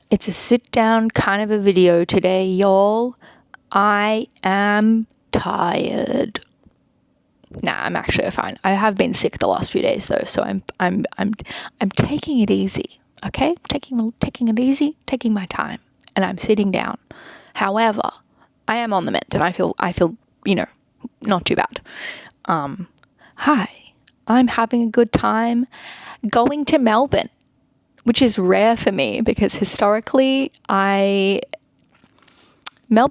It's a sit-down kind of a video today, y'all. I am tired. Nah, I'm actually fine. I have been sick the last few days though, so I'm taking it easy. Okay, taking it easy, taking my time, and I'm sitting down. However, I am on the mend, and I feel not too bad. Hi, I'm having a good time going to Melbourne, which is rare for me because historically Melbourne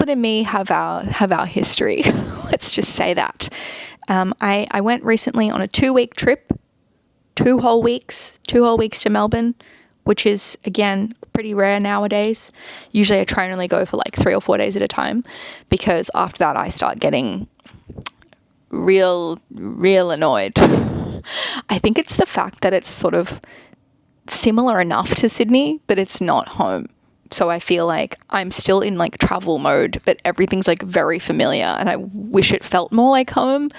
and me have our history. Let's just say that. I went recently on a 2-week trip, 2 whole weeks to Melbourne, which is, again, pretty rare nowadays. Usually I try and only go for like 3 or 4 days at a time because after that I start getting real annoyed. I think it's the fact that it's sort of similar enough to Sydney, but it's not home. So I feel like I'm still in like travel mode, but everything's like very familiar and I wish it felt more like home,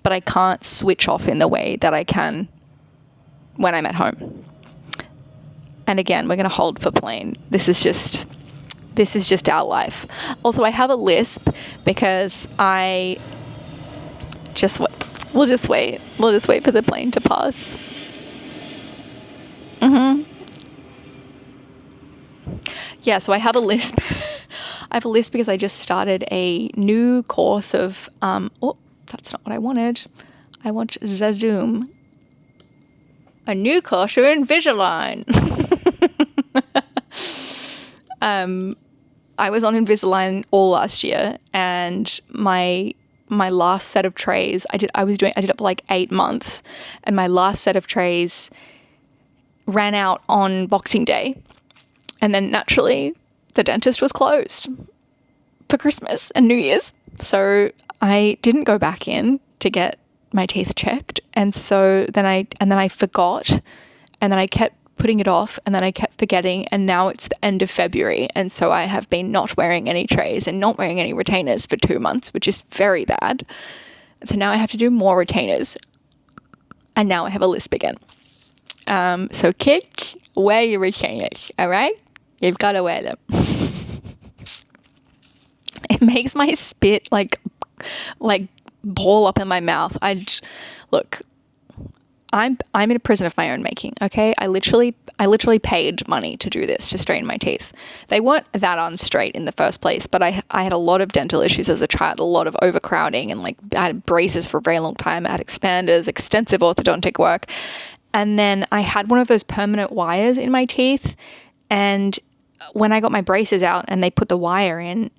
but I can't switch off in the way that I can when I'm at home. And again, we're going to hold for plane. This is just our life. Also, I have a lisp because we'll just wait for the plane to pass. Yeah, so I have a lisp. I have a lisp because I just started a new course of, that's not what I wanted. I want Zoom. A new course of Invisalign. I was on Invisalign all last year, and my last set of trays, I did it for like 8 months, and my last set of trays ran out on Boxing Day. And then naturally, the dentist was closed for Christmas and New Year's. So I didn't go back in to get my teeth checked. And so then I forgot, and then I kept putting it off, and then I kept forgetting, and now it's the end of February. And so I have been not wearing any trays and not wearing any retainers for 2 months, which is very bad. And so now I have to do more retainers. And now I have a lisp again. So kids, wear your retainers, all right? You've got to wear them. It makes my spit like ball up in my mouth. Look, I'm in a prison of my own making, okay? I literally paid money to do this, to straighten my teeth. They weren't that unstraight in the first place, but I had a lot of dental issues as a child, a lot of overcrowding, and like I had braces for a very long time. I had expanders, extensive orthodontic work. And then I had one of those permanent wires in my teeth, and when I got my braces out and they put the wire in,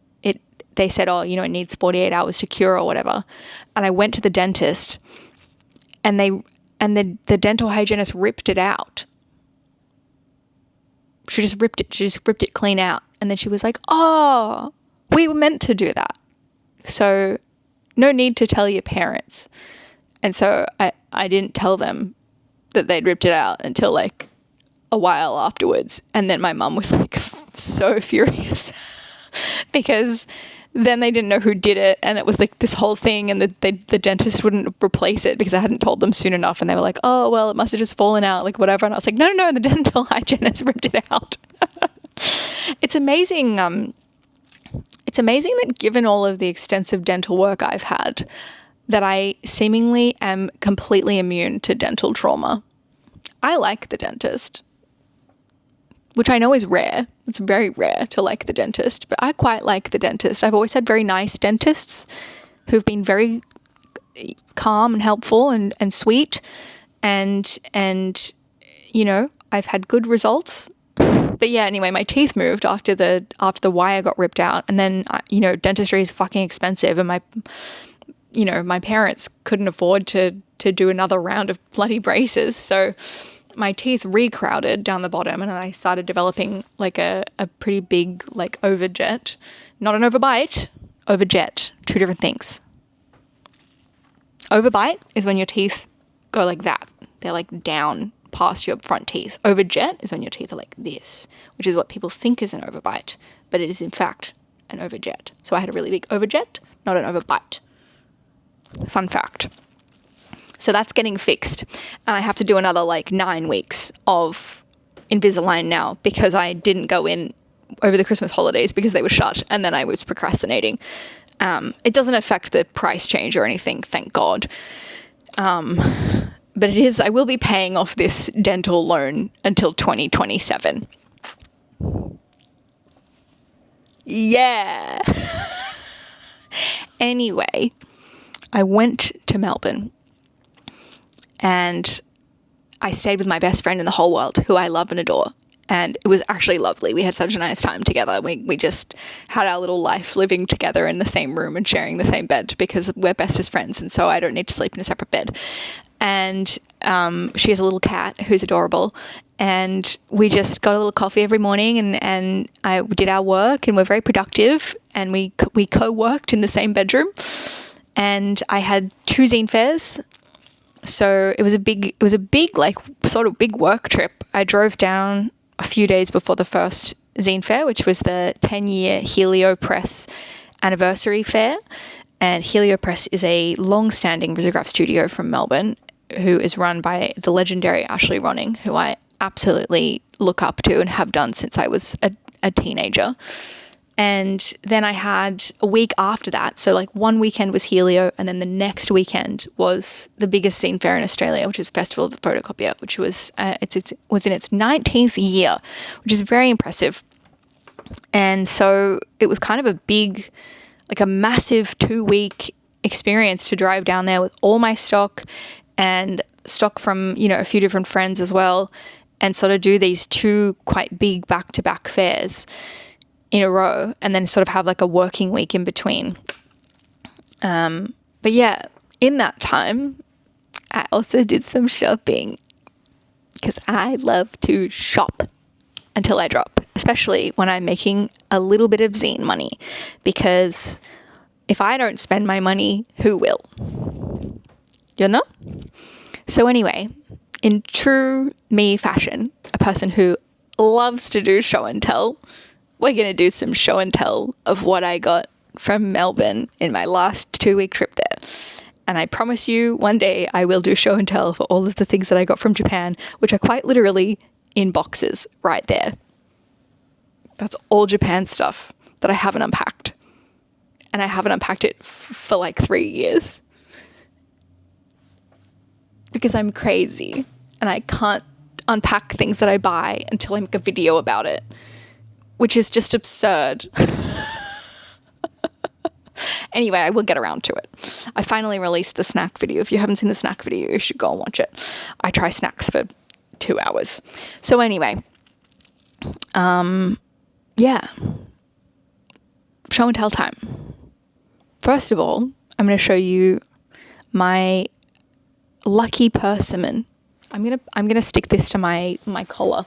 they said, it needs 48 hours to cure or whatever. And I went to the dentist, and the dental hygienist ripped it out. She just ripped it clean out. And then she was like, "Oh, we were meant to do that. So no need to tell your parents." And so I didn't tell them that they'd ripped it out until like a while afterwards. And then my mum was like so furious because then they didn't know who did it, and it was like this whole thing, and the dentist wouldn't replace it because I hadn't told them soon enough, and they were like, "Oh, well, it must have just fallen out, like whatever." And I was like, no, the dental hygienist ripped it out. It's amazing. It's amazing that given all of the extensive dental work I've had, that I seemingly am completely immune to dental trauma. I like the dentist, which I know is rare. It's very rare to like the dentist, but I quite like the dentist. I've always had very nice dentists who've been very calm and helpful and sweet, and I've had good results. But yeah, anyway, my teeth moved after the wire got ripped out, and then dentistry is fucking expensive, and my parents couldn't afford to do another round of bloody braces, so my teeth recrowded down the bottom, and I started developing like a pretty big like overjet. Not an overbite, overjet, 2 different things. Overbite is when your teeth go like that. They're like down past your front teeth. Overjet is when your teeth are like this, which is what people think is an overbite, but it is in fact an overjet. So I had a really big overjet, not an overbite. Fun fact. So that's getting fixed, and I have to do another like 9 weeks of Invisalign now because I didn't go in over the Christmas holidays because they were shut, and then I was procrastinating. It doesn't affect the price change or anything, thank God. But I will be paying off this dental loan until 2027. Yeah. Anyway, I went to Melbourne and I stayed with my best friend in the whole world, who I love and adore. And it was actually lovely. We had such a nice time together. We just had our little life living together in the same room and sharing the same bed because we're bestest friends. And so I don't need to sleep in a separate bed. And she has a little cat who's adorable. And we just got a little coffee every morning and I did our work and we're very productive. And we co-worked in the same bedroom. And I had 2 zine fairs. So it was a big, like, sort of big work trip. I drove down a few days before the first zine fair, which was the 10-year Helio Press anniversary fair. And Helio Press is a long-standing risograph studio from Melbourne who is run by the legendary Ashley Ronning, who I absolutely look up to and have done since I was a teenager. And then I had a week after that. So like one weekend was Helio, and then the next weekend was the biggest zine fair in Australia, which is Festival of the Photocopier, which was it was in its 19th year, which is very impressive. And so it was kind of a massive 2-week experience to drive down there with all my stock and stock from, a few different friends as well, and sort of do these 2 quite big back-to-back fairs in a row, and then sort of have like a working week in between. But yeah, in that time, I also did some shopping because I love to shop until I drop, especially when I'm making a little bit of zine money, because if I don't spend my money, who will? So anyway, in true me fashion, a person who loves to do show and tell, we're going to do some show and tell of what I got from Melbourne in my last 2-week trip there. And I promise you one day I will do show and tell for all of the things that I got from Japan, which are quite literally in boxes right there. That's all Japan stuff that I haven't unpacked. And I haven't unpacked it for like 3 years. Because I'm crazy and I can't unpack things that I buy until I make a video about it, which is just absurd. Anyway, I will get around to it. I finally released the snack video. If you haven't seen the snack video, you should go and watch it. I try snacks for 2 hours. So anyway, yeah. Show and tell time. First of all, I'm going to show you my lucky persimmon. I'm gonna stick this to my collar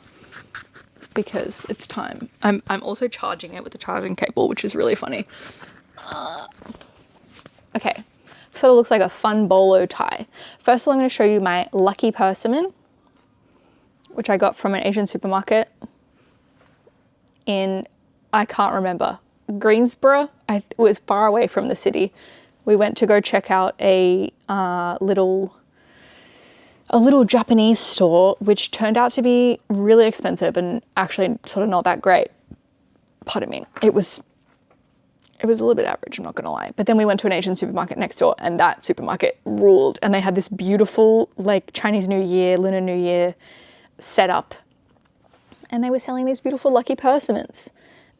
because it's time. I'm also charging it with the charging cable, which is really funny. Okay, sort of looks like a fun bolo tie. First of all, I'm going to show you my lucky persimmon, which I got from an Asian supermarket in, I can't remember, Greensboro. It was far away from the city. We went to go check out a little Japanese store, which turned out to be really expensive and actually sort of not that great. Pardon me. It was a little bit average, I'm not going to lie. But then we went to an Asian supermarket next door, and that supermarket ruled. And they had this beautiful, like, Chinese New Year, Lunar New Year setup. And they were selling these beautiful lucky persimmons.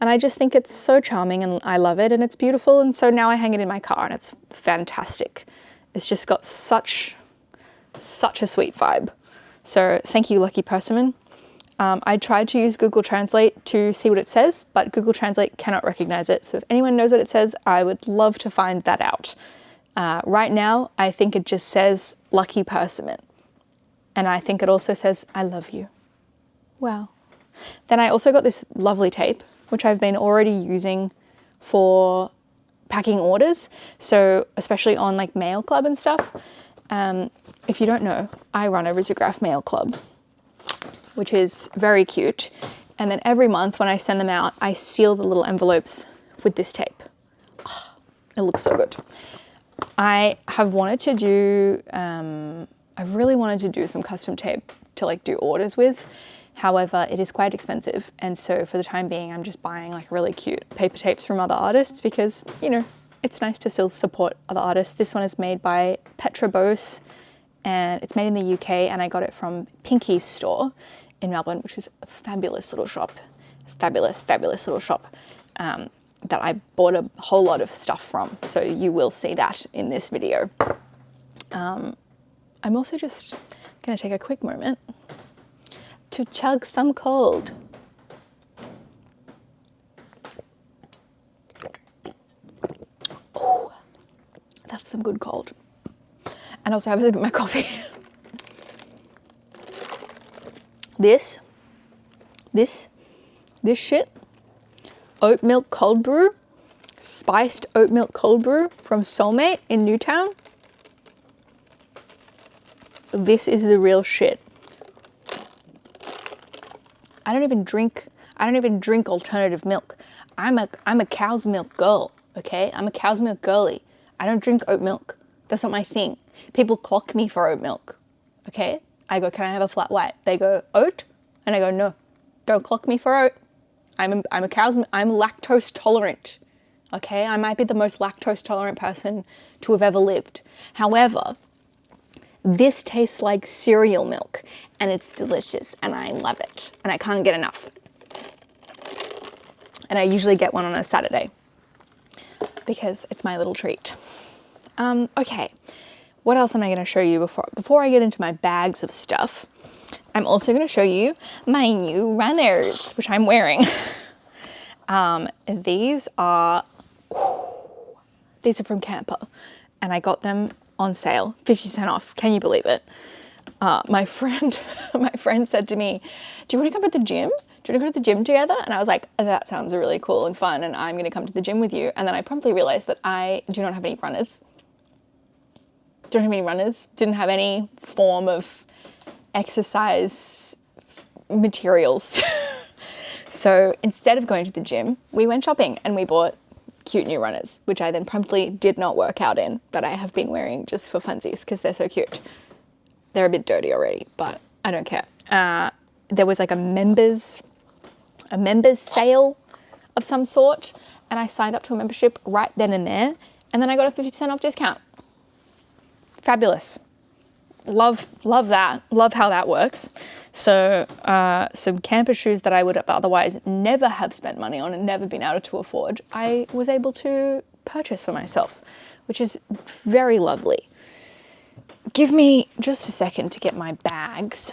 And I just think it's so charming and I love it and it's beautiful. And so now I hang it in my car and it's fantastic. It's just got such a sweet vibe. So thank you, lucky persimmon. I tried to use Google Translate to see what it says, but Google Translate cannot recognize it. So if anyone knows what it says, I would love to find that out. Right now, I think it just says lucky persimmon. And I think it also says, I love you. Wow. Then I also got this lovely tape, which I've been already using for packing orders. So especially on like Mail Club and stuff. If you don't know, I run a risograph mail club, which is very cute. And then every month when I send them out, I seal the little envelopes with this tape. Oh, it looks so good. I have wanted to do, I've really wanted to do some custom tape to like do orders with. However, it is quite expensive. And so for the time being, I'm just buying like really cute paper tapes from other artists because, you know, it's nice to still support other artists. This one is made by Petra Bose and it's made in the UK, and I got it from Pinky's store in Melbourne, which is a fabulous little shop. Fabulous little shop that I bought a whole lot of stuff from. So you will see that in this video. I'm also just gonna take a quick moment to chug some cold. Oh, that's some good cold. And also have a sip of my coffee. This shit, oat milk cold brew, spiced oat milk cold brew from Soulmate in Newtown. This is the real shit. I don't even drink alternative milk. I'm a cow's milk girl, okay? I'm a cow's milk girly. I don't drink oat milk. That's not my thing. People clock me for oat milk, okay? I go, can I have a flat white? They go, oat? And I go, no, don't clock me for oat. I'm lactose tolerant, okay? I might be the most lactose tolerant person to have ever lived. However, this tastes like cereal milk and it's delicious and I love it and I can't get enough. And I usually get one on a Saturday because it's my little treat. Okay, what else am I gonna show you before I get into my bags of stuff? I'm also gonna show you my new runners, which I'm wearing. These are from Camper and I got them on sale, 50% off. Can you believe it? My friend said to me, do you want to come to the gym? Do you want to go to the gym together? And I was like, that sounds really cool and fun and I'm going to come to the gym with you. And then I promptly realized that I do not have any runners. Didn't have any form of exercise materials. So instead of going to the gym, we went shopping and we bought cute new runners, which I then promptly did not work out in, but I have been wearing just for funsies because they're so cute. They're a bit dirty already, but I don't care. There was like a members sale of some sort, and I signed up to a membership right then and there, and then I got a 50% off discount. Fabulous. Love that. Love how that works. So some camper shoes that I would have otherwise never have spent money on and never been able to afford, I was able to purchase for myself, which is very lovely. Give me just a second to get my bags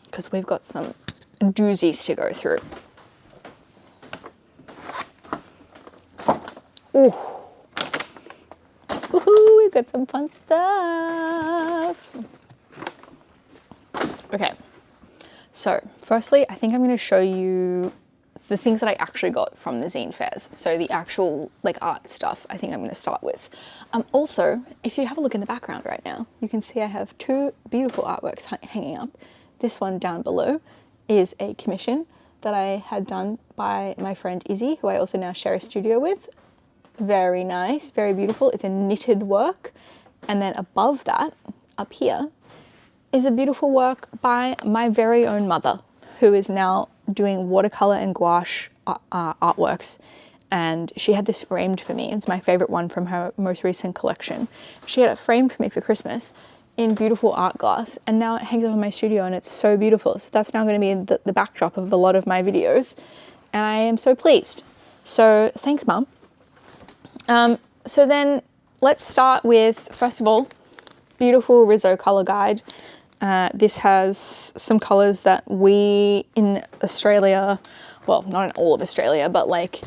because we've got some doozies to go through. Ooh. Woohoo, we got some fun stuff. Okay, so firstly, I think I'm going to show you the things that I actually got from the zine fairs. So the actual like art stuff, I think I'm going to start with. Also, if you have a look in the background right now, you can see I have two beautiful artworks hanging up. This one down below is a commission that I had done by my friend Izzy, who I also now share a studio with. Very nice, very beautiful. It's a knitted work. And then above that, up here, is a beautiful work by my very own mother, who is now doing watercolor and gouache artworks. And she had this framed for me. It's my favorite one from her most recent collection. She had it framed for me for Christmas in beautiful art glass. And now it hangs up in my studio and it's so beautiful. So that's now going to be the backdrop of a lot of my videos. And I am so pleased. So thanks, Mum. So then let's start with, first of all, beautiful Rizzo color guide. This has some colors that we in Australia, well, not in all of Australia, but like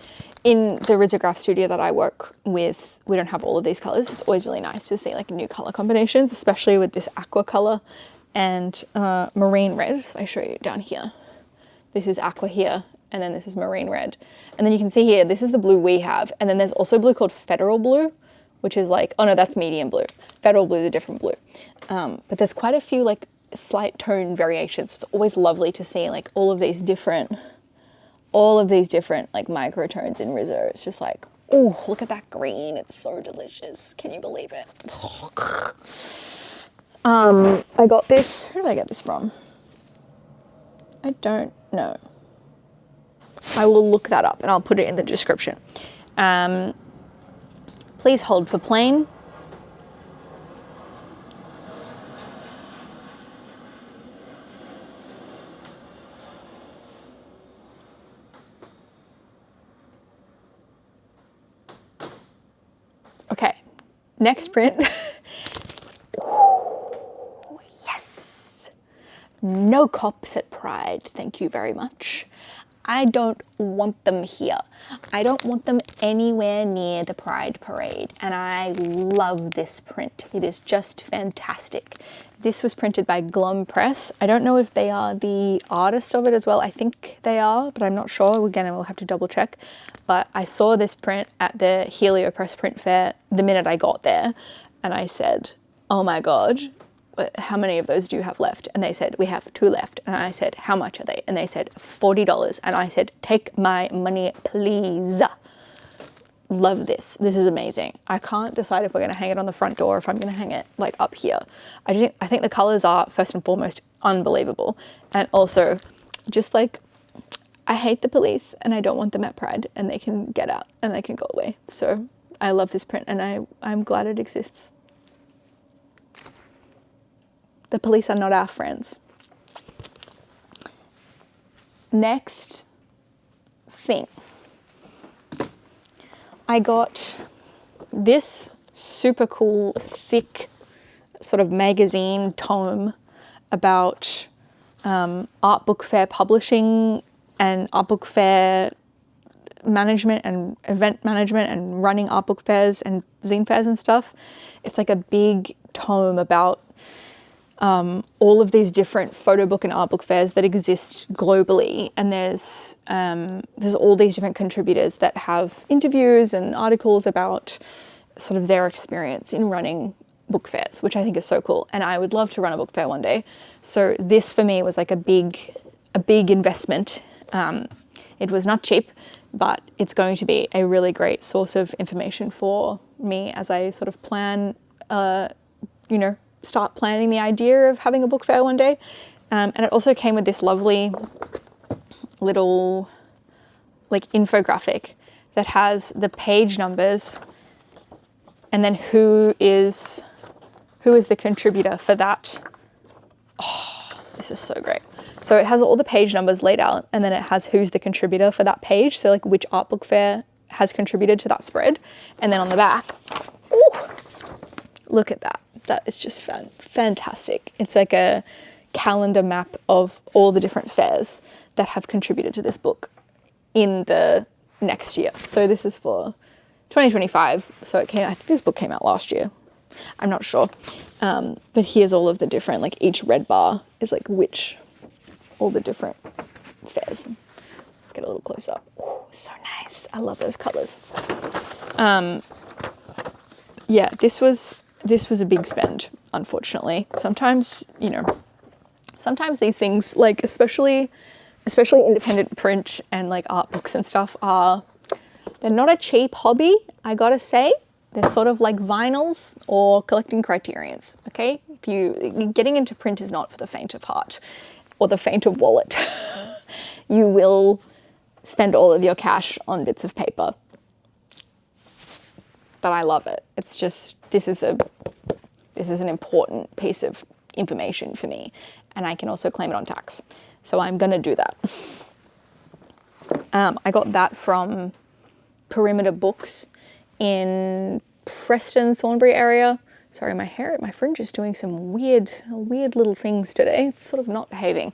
in the Rizzograph studio that I work with, we don't have all of these colors. It's always really nice to see like new color combinations, especially with this aqua color and marine red. So I show you down here. This is aqua here, and then this is marine red. And then you can see here, this is the blue we have. And then there's also blue called Federal Blue, which is like, oh no, that's medium blue. Federal Blue is a different blue. But there's quite a few like slight tone variations. It's always lovely to see like all of these different like microtones in Rizzo. It's just like, oh, look at that green. It's so delicious. Can you believe it? I got this, who did I get this from? I don't know. I will look that up and I'll put it in the description. Please hold for plane. Okay, next print. Ooh, yes. No cops at Pride, thank you very much. I don't want them here. I don't want them anywhere near the Pride Parade. And I love this print. It is just fantastic. This was printed by Glom Press. I don't know if they are the artist of it as well. I think they are, but I'm not sure. Again, I will have to double check. But I saw this print at the Helio Press Print Fair the minute I got there. And I said, oh my God, how many of those do you have left? And they said, we have 2 left. And I said, how much are they? And they said, $40. And I said, take my money, please. Love this. This is amazing. I can't decide if we're going to hang it on the front door or if I'm going to hang it like up here. I think the colors are first and foremost unbelievable. And also just like, I hate the police and I don't want them at Pride, and they can get out and they can go away. So I love this print and I'm glad it exists. The police are not our friends. Next thing. I got this super cool, thick sort of magazine tome about art book fair publishing and art book fair management and event management and running art book fairs and zine fairs and stuff. It's like a big tome about all of these different photo book and art book fairs that exist globally, and there's all these different contributors that have interviews and articles about sort of their experience in running book fairs, which I think is so cool. And I would love to run a book fair one day. So this for me was like a big investment. It was not cheap, but it's going to be a really great source of information for me as I sort of plan, start planning the idea of having a book fair one day. And it also came with this lovely little like infographic that has the page numbers and then who is the contributor for that. Oh, this is so great. So it has all the page numbers laid out, and then it has who's the contributor for that page. So like which art book fair has contributed to that spread. And then on the back, ooh, look at that. That is just fantastic. It's like a calendar map of all the different fairs that have contributed to this book in the next year. So this is for 2025. So I think this book came out last year. I'm not sure. But here's all of the different, like each red bar is like all the different fairs. Let's get a little close up. Ooh, so nice. I love those colors. Yeah, this was a big spend, unfortunately. Sometimes these things, like especially independent print and like art books and stuff they're not a cheap hobby, I gotta say. They're sort of like vinyls or collecting criterions, okay? Getting into print is not for the faint of heart or the faint of wallet. You will spend all of your cash on bits of paper. But I love it. It's just, this is an important piece of information for me, and I can also claim it on tax. So I'm gonna do that. I got that from Perimeter Books in Preston, Thornbury area. Sorry, my fringe is doing some weird little things today. It's sort of not behaving.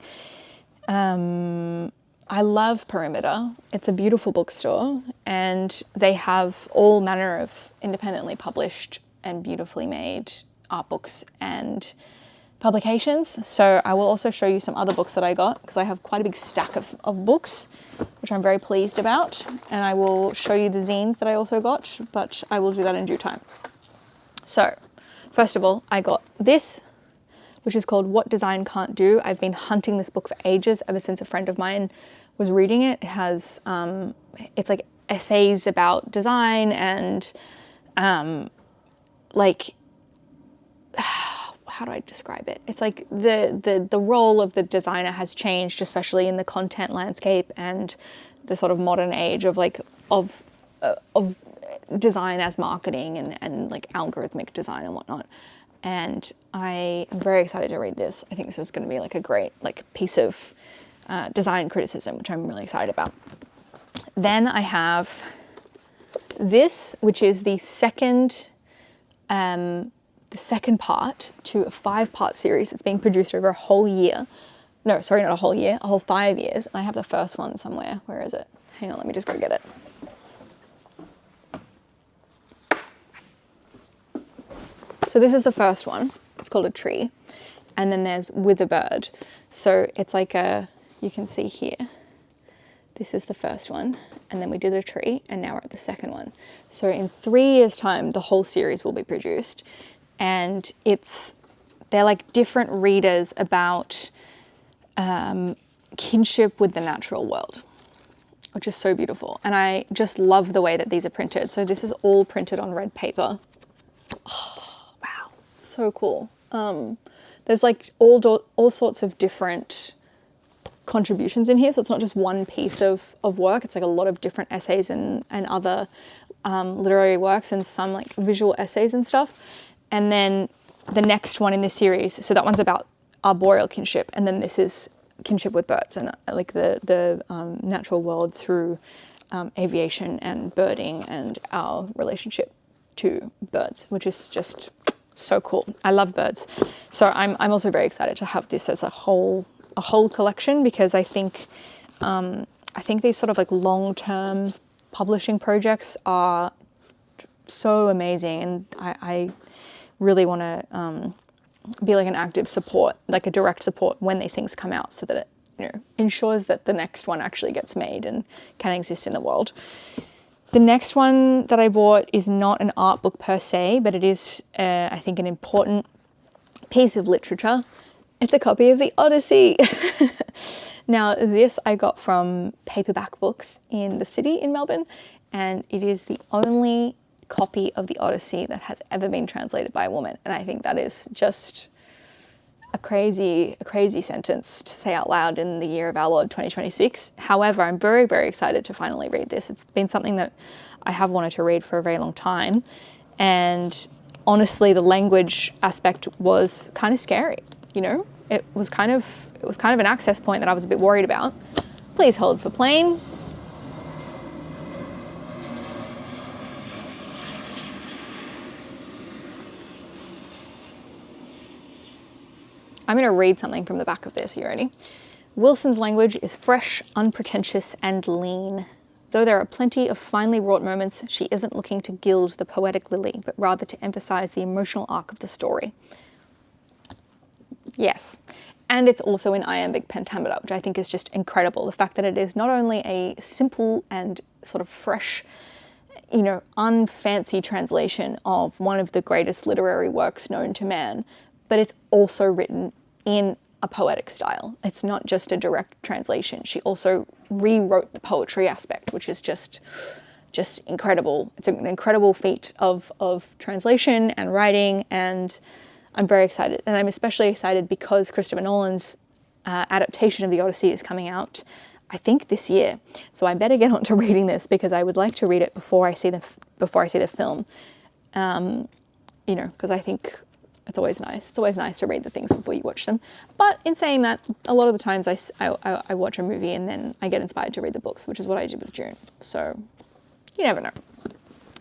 I love Perimeter. It's a beautiful bookstore, and they have all manner of independently published and beautifully made art books and publications. So I will also show you some other books that I got, because I have quite a big stack of books, which I'm very pleased about. And I will show you the zines that I also got, but I will do that in due time. So first of all, I got this, which is called What Design Can't Do. I've been hunting this book for ages, ever since a friend of mine was reading it. It has, it's like essays about design and how do I describe it? It's like the role of the designer has changed, especially in the content landscape and the sort of modern age of like of design as marketing and like algorithmic design and whatnot. And I am very excited to read this. I think this is going to be like a great like piece of design criticism, which I'm really excited about. Then I have this, which is the second part to a 5-part series that's being produced over a whole year. No, sorry, not a whole year, a whole 5 years. And I have the first one somewhere. Where is it? Hang on, let me just go get it. So this is the first one. It's called A Tree. And then there's With a Bird. So it's like you can see here, this is the first one. And then we did A Tree, and now we're at the second one. So in 3 years' time, the whole series will be produced. And they're like different readers about kinship with the natural world, which is so beautiful. And I just love the way that these are printed. So this is all printed on red paper. Oh, wow, so cool. There's like all sorts of different contributions in here. So it's not just one piece of work. It's like a lot of different essays and other literary works and some like visual essays and stuff. And then the next one in this series, so that one's about arboreal kinship, and then this is kinship with birds and like the natural world through aviation and birding and our relationship to birds, which is just so cool. I love birds. So I'm also very excited to have this as a whole collection, because I think these sort of like long-term publishing projects are so amazing, and I really want to be like an active support, like a direct support when these things come out, so that it, you know, ensures that the next one actually gets made and can exist in the world. The next one that I bought is not an art book per se, but it is, I think, an important piece of literature. It's a copy of the Odyssey. Now, this I got from Paperback Books in the city in Melbourne, and it is the only copy of the Odyssey that has ever been translated by a woman. And I think that is just a crazy sentence to say out loud in the year of our Lord 2026. However, I'm very, very excited to finally read this. It's been something that I have wanted to read for a very long time. And honestly, the language aspect was kind of scary, you know? It was kind of an access point that I was a bit worried about. Please hold for plane. I'm going to read something from the back of this. You ready? Wilson's language is fresh, unpretentious, and lean. Though there are plenty of finely wrought moments, she isn't looking to gild the poetic lily, but rather to emphasize the emotional arc of the story. Yes. And it's also in iambic pentameter, which I think is just incredible. The fact that it is not only a simple and sort of fresh, you know, unfancy translation of one of the greatest literary works known to man, but it's also written in a poetic style. It's not just a direct translation. She also rewrote the poetry aspect, which is just incredible. It's an incredible feat of translation and writing, and I'm very excited. And I'm especially excited because Christopher Nolan's adaptation of the Odyssey is coming out, I think, this year. So I better get on to reading this, because I would like to read it before I see the film. You know, because I think it's always nice. It's always nice to read the things before you watch them. But in saying that, a lot of the times I watch a movie and then I get inspired to read the books, which is what I did with June. So you never know.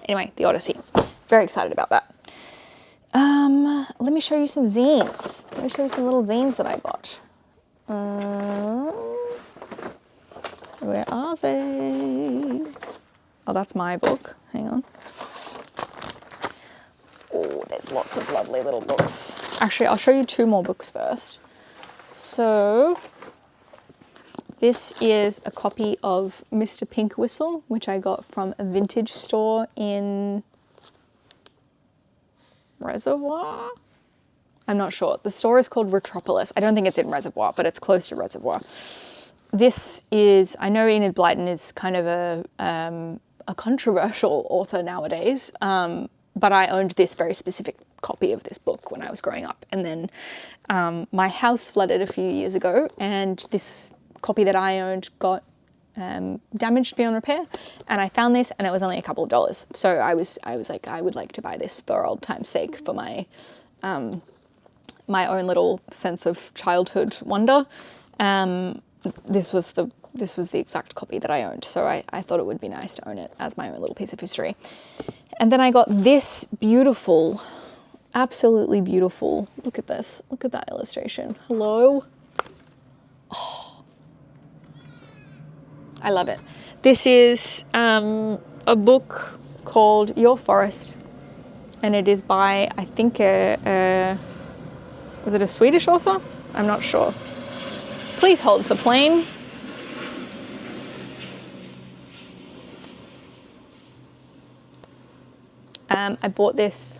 Anyway, the Odyssey. Very excited about that. Let me show you some zines. Let me show you some little zines that I got. Where are they? Oh, that's my book. Hang on. Oh, there's lots of lovely little books. Actually, I'll show you 2 more books first. So this is a copy of Mr. Pink Whistle, which I got from a vintage store in Reservoir? I'm not sure. The store is called Retropolis. I don't think it's in Reservoir, but it's close to Reservoir. This is, I know Enid Blyton is kind of a controversial author nowadays, but I owned this very specific copy of this book when I was growing up. And then my house flooded a few years ago, and this copy that I owned got damaged beyond repair, and I found this, and it was only a couple of dollars. So I was like, I would like to buy this for old time's sake, for my my own little sense of childhood wonder. This was the exact copy that I owned, so I thought it would be nice to own it as my own little piece of history. And then I got this beautiful, absolutely beautiful, look at this, look at that illustration. Hello? Oh, I love it. This is a book called Your Forest, and it is by, I think, was it a Swedish author? I'm not sure. Please hold for plane. I bought this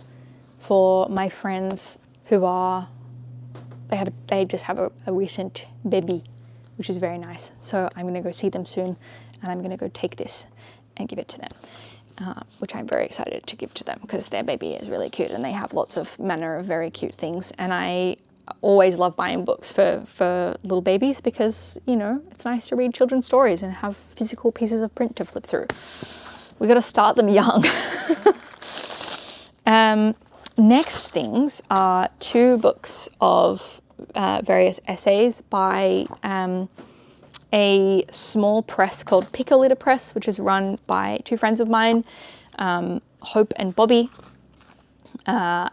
for my friends who are, they just have a recent baby, which is very nice. So I'm going to go see them soon, and I'm going to go take this and give it to them, which I'm very excited to give to them because their baby is really cute, and they have lots of manner of very cute things. And I always love buying books for little babies because, you know, it's nice to read children's stories and have physical pieces of print to flip through. We got to start them young. Next things are 2 books of various essays by a small press called Picolita Press, which is run by 2 friends of mine, Hope and Bobby.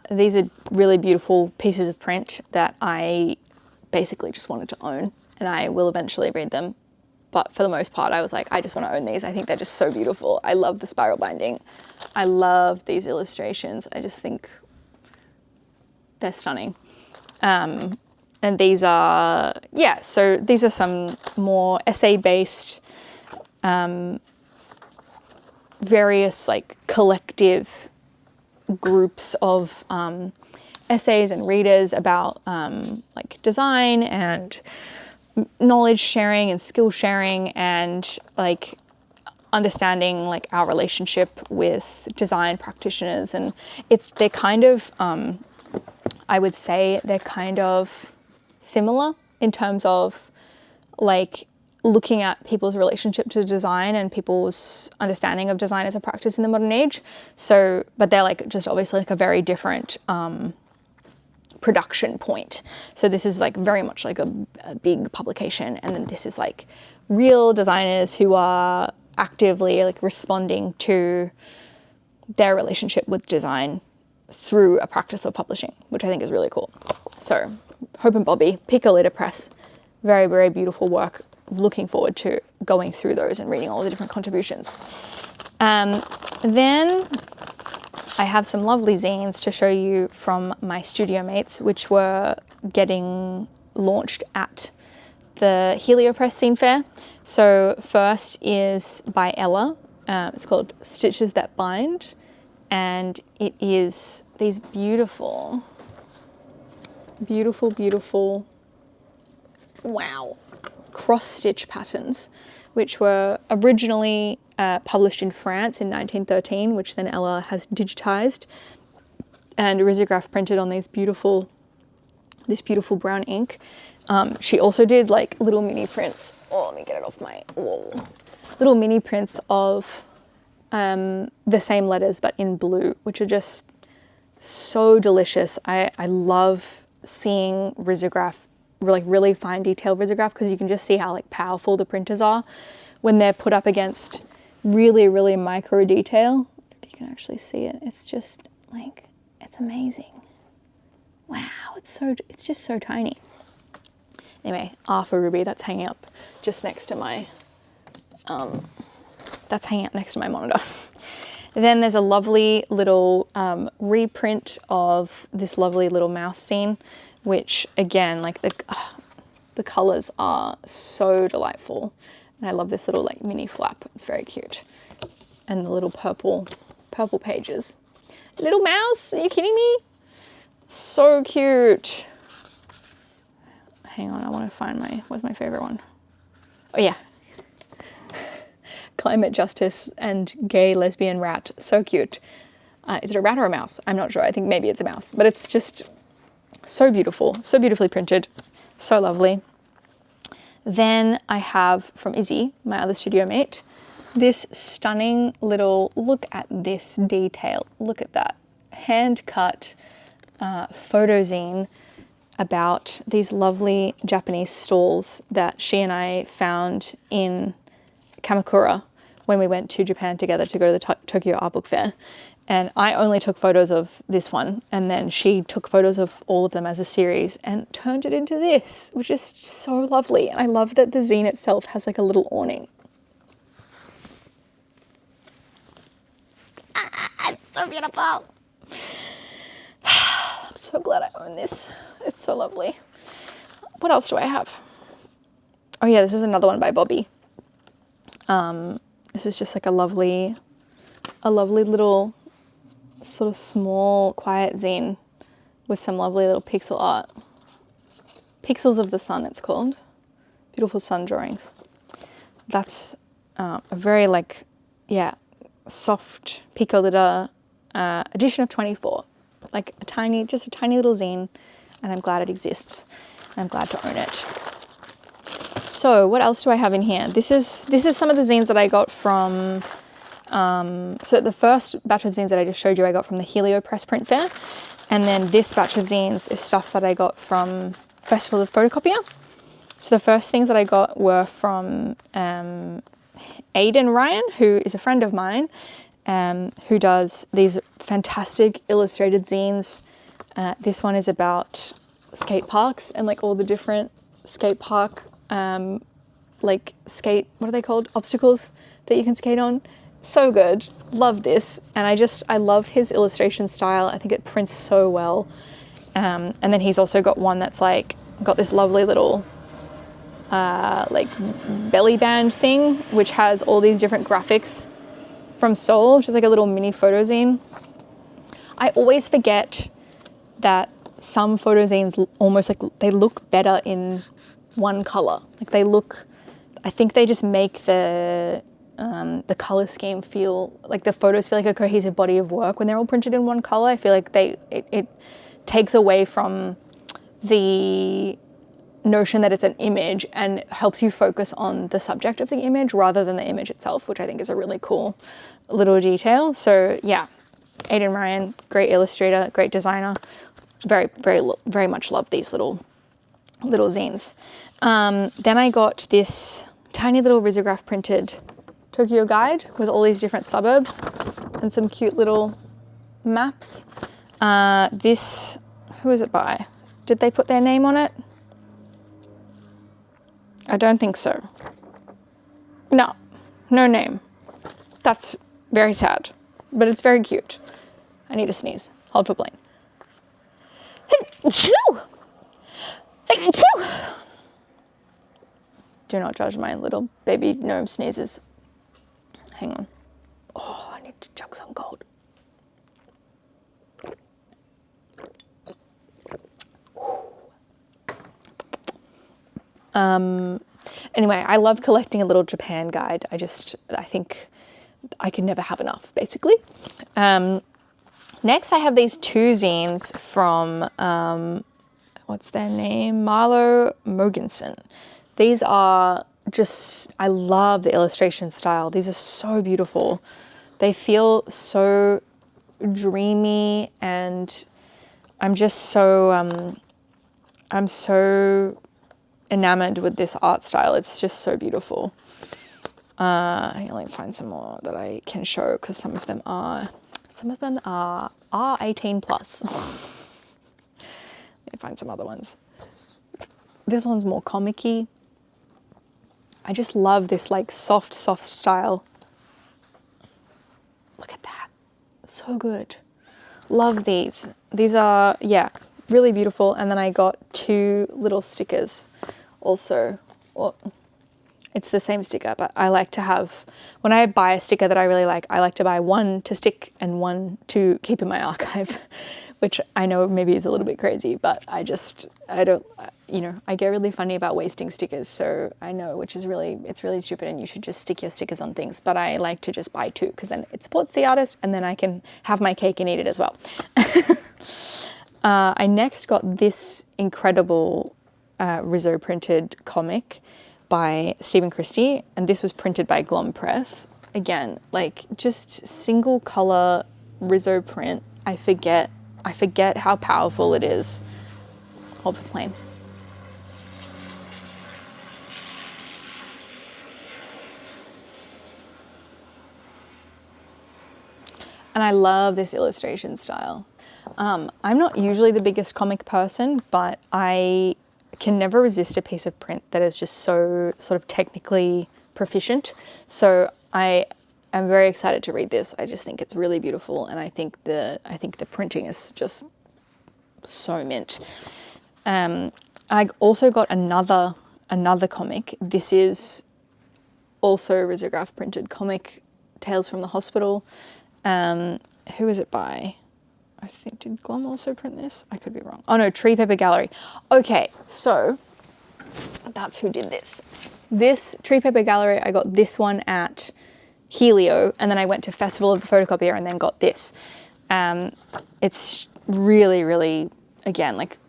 These are really beautiful pieces of print that I basically just wanted to own, and I will eventually read them. But for the most part, I was like, I just want to own these. I think they're just so beautiful. I love the spiral binding. I love these illustrations. I just think they're stunning. And these are, yeah, so these are some more essay-based, various like collective groups of essays and readers about like design and knowledge sharing and skill sharing and like understanding like our relationship with design practitioners. And they're kind of, I would say they're kind of similar in terms of like looking at people's relationship to design and people's understanding of design as a practice in the modern age. So, but they're like just obviously like a very different production point. So this is like very much like a big publication, and then this is like real designers who are actively like responding to their relationship with design through a practice of publishing, which I think is really cool. So Hope and Bobby, Picolita Press, very, very beautiful work. Looking forward to going through those and reading all the different contributions. Then I have some lovely zines to show you from my studio mates, which were getting launched at the Helio Press Zine Fair. So first is by Ella. It's called Stitches That Bind, and it is these beautiful, beautiful, beautiful, wow, cross-stitch patterns, which were originally published in France in 1913, which then Ella has digitized and risograph printed on this beautiful brown ink. She also did like little mini prints. Oh, let me get it off my wall. Little mini prints of the same letters but in blue, which are just so delicious. I love seeing risograph, like really fine detail risograph, because you can just see how like powerful the printers are when they're put up against really, really micro detail. If you can actually see it, it's just like, it's amazing. Wow, it's just so tiny. Anyway, R for Ruby, that's hanging up just next to my, monitor. Then there's a lovely little reprint of this lovely little mouse scene, which again, like the colors are so delightful. And I love this little like mini flap. It's very cute. And the little purple pages. Little mouse, are you kidding me? So cute. Hang on, I want to find where's my favorite one? Oh yeah. Climate justice and gay lesbian rat. So cute. Is it a rat or a mouse? I'm not sure. I think maybe it's a mouse, but it's just so beautiful, so beautifully printed, so lovely. Then I have from Izzy, my other studio mate, this stunning little, look at this detail. Look at that. Hand cut photo zine about these lovely Japanese stalls that she and I found in Kamakura when we went to Japan together to go to the Tokyo Art Book Fair. And I only took photos of this one, and then she took photos of all of them as a series and turned it into this, which is so lovely. And I love that the zine itself has like a little awning. It's so beautiful. I'm so glad I own this. It's so lovely. What else do I have? Oh yeah, this is another one by Bobby. This is just like a lovely little sort of small, quiet zine with some lovely little pixel art. Pixels of the Sun, it's called. Beautiful sun drawings. That's a very like, yeah, soft pico litter edition of 24. Like just a tiny little zine, and I'm glad it exists. I'm glad to own it. So what else do I have in here? This is some of the zines that I got from, so the first batch of zines that I just showed you, I got from the Helio Press Print Fair. And then this batch of zines is stuff that I got from Festival of Photocopier. So the first things that I got were from Aidan Ryan, who is a friend of mine, who does these fantastic illustrated zines. This one is about skate parks and like all the different skate park, like skate, what are they called? Obstacles that you can skate on. So good. Love this. And I love his illustration style. I think it prints so well. And then he's also got one that's like, got this lovely little like belly band thing, which has all these different graphics from Seoul, which is like a little mini photo zine. I always forget that some photo zines almost like they look better in one color. Like they look, I think they just make the color scheme feel like the photos feel like a cohesive body of work when they're all printed in one color. I feel like it takes away from the notion that it's an image and helps you focus on the subject of the image rather than the image itself, which I think is a really cool little detail. So yeah, Aidan Ryan, great illustrator, great designer. Very, very, very much love these little zines. Then I got this tiny little risograph printed Tokyo guide with all these different suburbs and some cute little maps. Who is it by? Did they put their name on it? I don't think so. No name. That's very sad, but it's very cute. I need to sneeze. Hold for blank. Do not judge my little baby gnome sneezes. Hang on. Oh, I need to chug some cold. Anyway, I love collecting a little Japan guide. I think I can never have enough, basically. Next, I have these two zines from, what's their name? Marlo Mogensen. These are just, I love the illustration style. These are so beautiful. They feel so dreamy, and I'm just so, I'm so enamored with this art style. It's just so beautiful. I can find some more that I can show because some of them are R18 plus. Let me find some other ones. This one's more comic-y. I just love this like soft style. Look at that. So good. Love these. These are, yeah, really beautiful. And then I got two little stickers also. Well, it's the same sticker, but I like to have, when I buy a sticker that I really like to buy one to stick and one to keep in my archive. which I know maybe is a little bit crazy, but I don't, I get really funny about wasting stickers. So I know, it's really stupid, and you should just stick your stickers on things. But I like to just buy 2 because then it supports the artist, and then I can have my cake and eat it as well. I next got this incredible Rizzo printed comic by Stephen Christie, and this was printed by Glom Press. Again, like just single color Rizzo print. I forget how powerful it is. Hold for plane. And I love this illustration style. I'm not usually the biggest comic person, but I can never resist a piece of print that is just so sort of technically proficient. So I am very excited to read this. I just think it's really beautiful, and I think the printing is just so mint. I also got another comic. This is also a risograph printed comic, Tales from the Hospital. Who is it by? I think, did Glom also print this? I could be wrong. Oh no, Tree Paper Gallery. Okay, so that's who did this. This Tree Paper Gallery, I got this one at Helio, and then I went to Festival of the Photocopier and then got this. It's really, really, again, like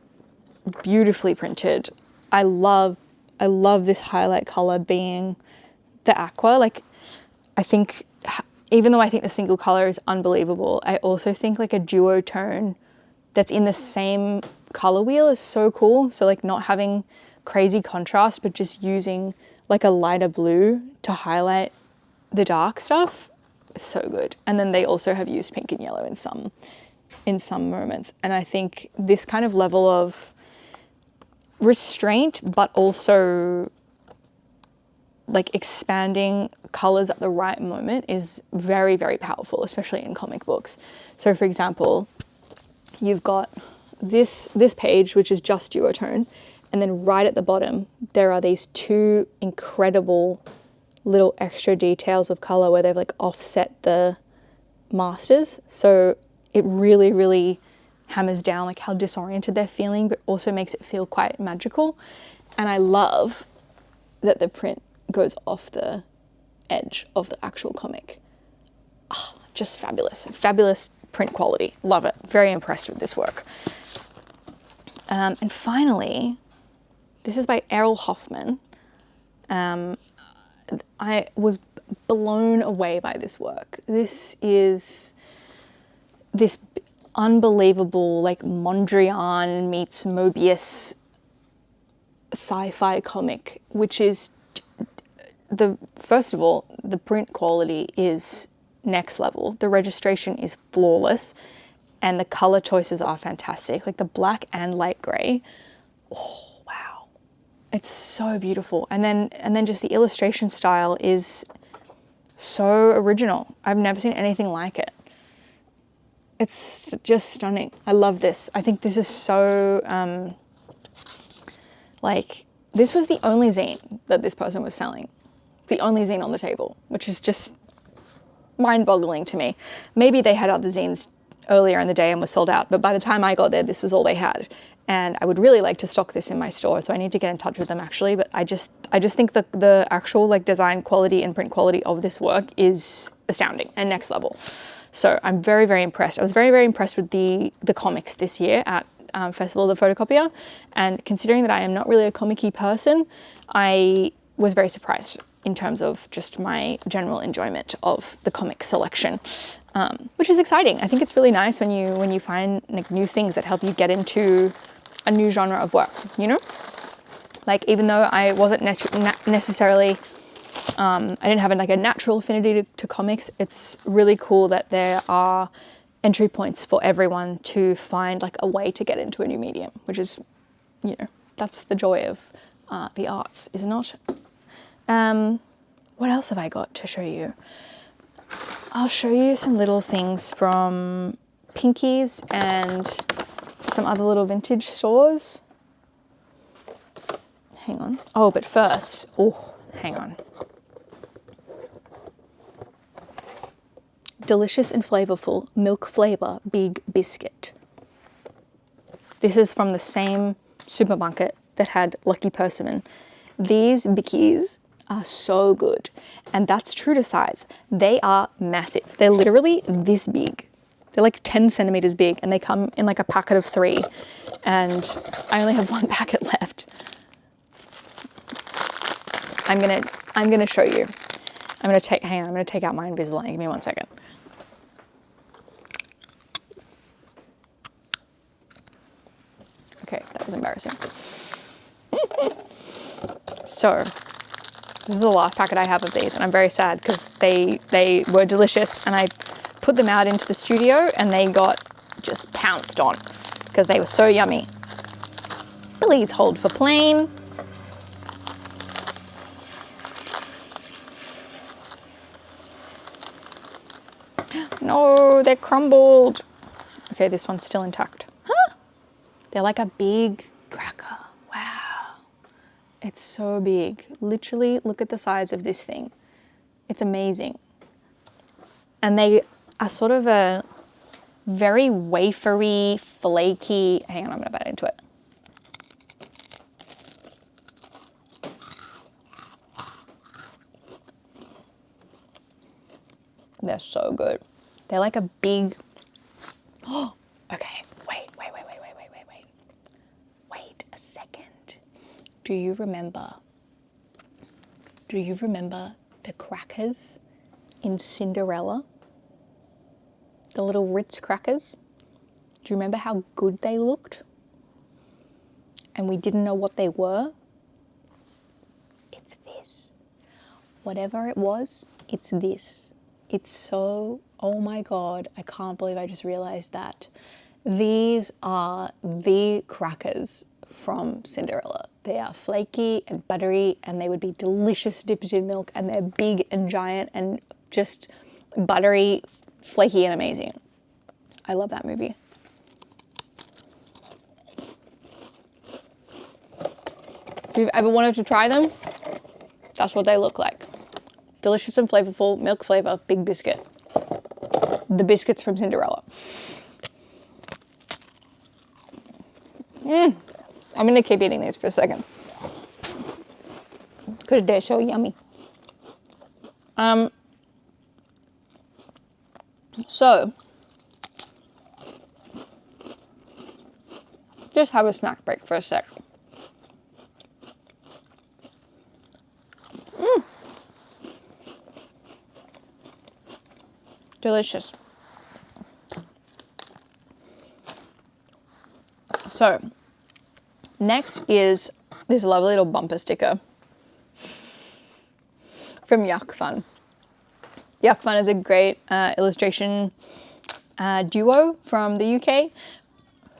beautifully printed. I love this highlight color being the aqua. Like, I think, even though I think the single color is unbelievable, I also think like a duotone that's in the same color wheel is so cool. So like not having crazy contrast, but just using like a lighter blue to highlight the dark stuff is so good. And then they also have used pink and yellow in some moments. And I think this kind of level of restraint, but also like expanding colors at the right moment is very, very powerful, especially in comic books. So for example, you've got this page, which is just duotone, and then right at the bottom, there are these 2 incredible little extra details of color where they've like offset the masters. So it really, really hammers down like how disoriented they're feeling, but also makes it feel quite magical. And I love that the print goes off the edge of the actual comic. Oh, just fabulous. Fabulous print quality. Love it. Very impressed with this work. And finally, this is by Errol Hoffman. I was blown away by this work. This is this unbelievable like Mondrian meets Mobius sci-fi comic, which is first of all, the print quality is next level. The registration is flawless, and the color choices are fantastic. Like the black and light gray. Oh, wow. It's so beautiful. And then just the illustration style is so original. I've never seen anything like it. It's just stunning. I love this. I think this is so, like, this was the only zine that this person was selling. The only zine on the table, which is just mind-boggling to me. Maybe they had other zines earlier in the day and were sold out, but by the time I got there, this was all they had. And I would really like to stock this in my store, so I need to get in touch with them actually. But I just think the actual like design quality and print quality of this work is astounding and next level. So I'm very, very impressed. I was very, very impressed with the comics this year at Festival of the Photocopier. And considering that I am not really a comic-y person, I was very surprised in terms of just my general enjoyment of the comic selection, which is exciting. I think it's really nice when you find like new things that help you get into a new genre of work, you know? Like, even though I wasn't necessarily, I didn't have like a natural affinity to comics, it's really cool that there are entry points for everyone to find like a way to get into a new medium, which is, you know, that's the joy of the arts, is it not? What else have I got to show you? I'll show you some little things from Pinkies and some other little vintage stores. Hang on. Oh, but first, hang on. Delicious and flavorful milk flavor big biscuit. This is from the same supermarket that had Lucky Persimmon. These bickies are so good, and that's true to size. They are massive. They're literally this big. They're like 10 centimeters big, and they come in like a packet of 3, and I only have 1 packet left. I'm gonna show you. I'm gonna take out my Invisalign. Give me 1 second. Okay, that was embarrassing. So, this is the last packet I have of these, and I'm very sad because they were delicious, and I put them out into the studio and they got just pounced on because they were so yummy. Please hold for plain. No, they're crumbled. Okay, this one's still intact. Huh? They're like a big cracker. Wow. It's so big. Literally, look at the size of this thing. It's amazing. And they are sort of a very wafery, flaky. Hang on, I'm gonna bite into it. They're so good. They're like a big, oh, okay, wait a second. Do you remember the crackers in Cinderella? The little Ritz crackers? Do you remember how good they looked? And we didn't know what they were? It's this. Whatever it was, it's this. It's so, oh my God, I can't believe I just realized that. These are the crackers from Cinderella. They are flaky and buttery, and they would be delicious dipped in milk, and they're big and giant and just buttery, flaky and amazing. I love that movie. If you've ever wanted to try them, that's what they look like. Delicious and flavorful, milk flavor, big biscuit. The biscuits from Cinderella. I'm gonna keep eating these for a second because they're so yummy. So, just have a snack break for a sec. Delicious. So, next is this lovely little bumper sticker from Yuck Fun. Yuck Fun is a great illustration duo from the UK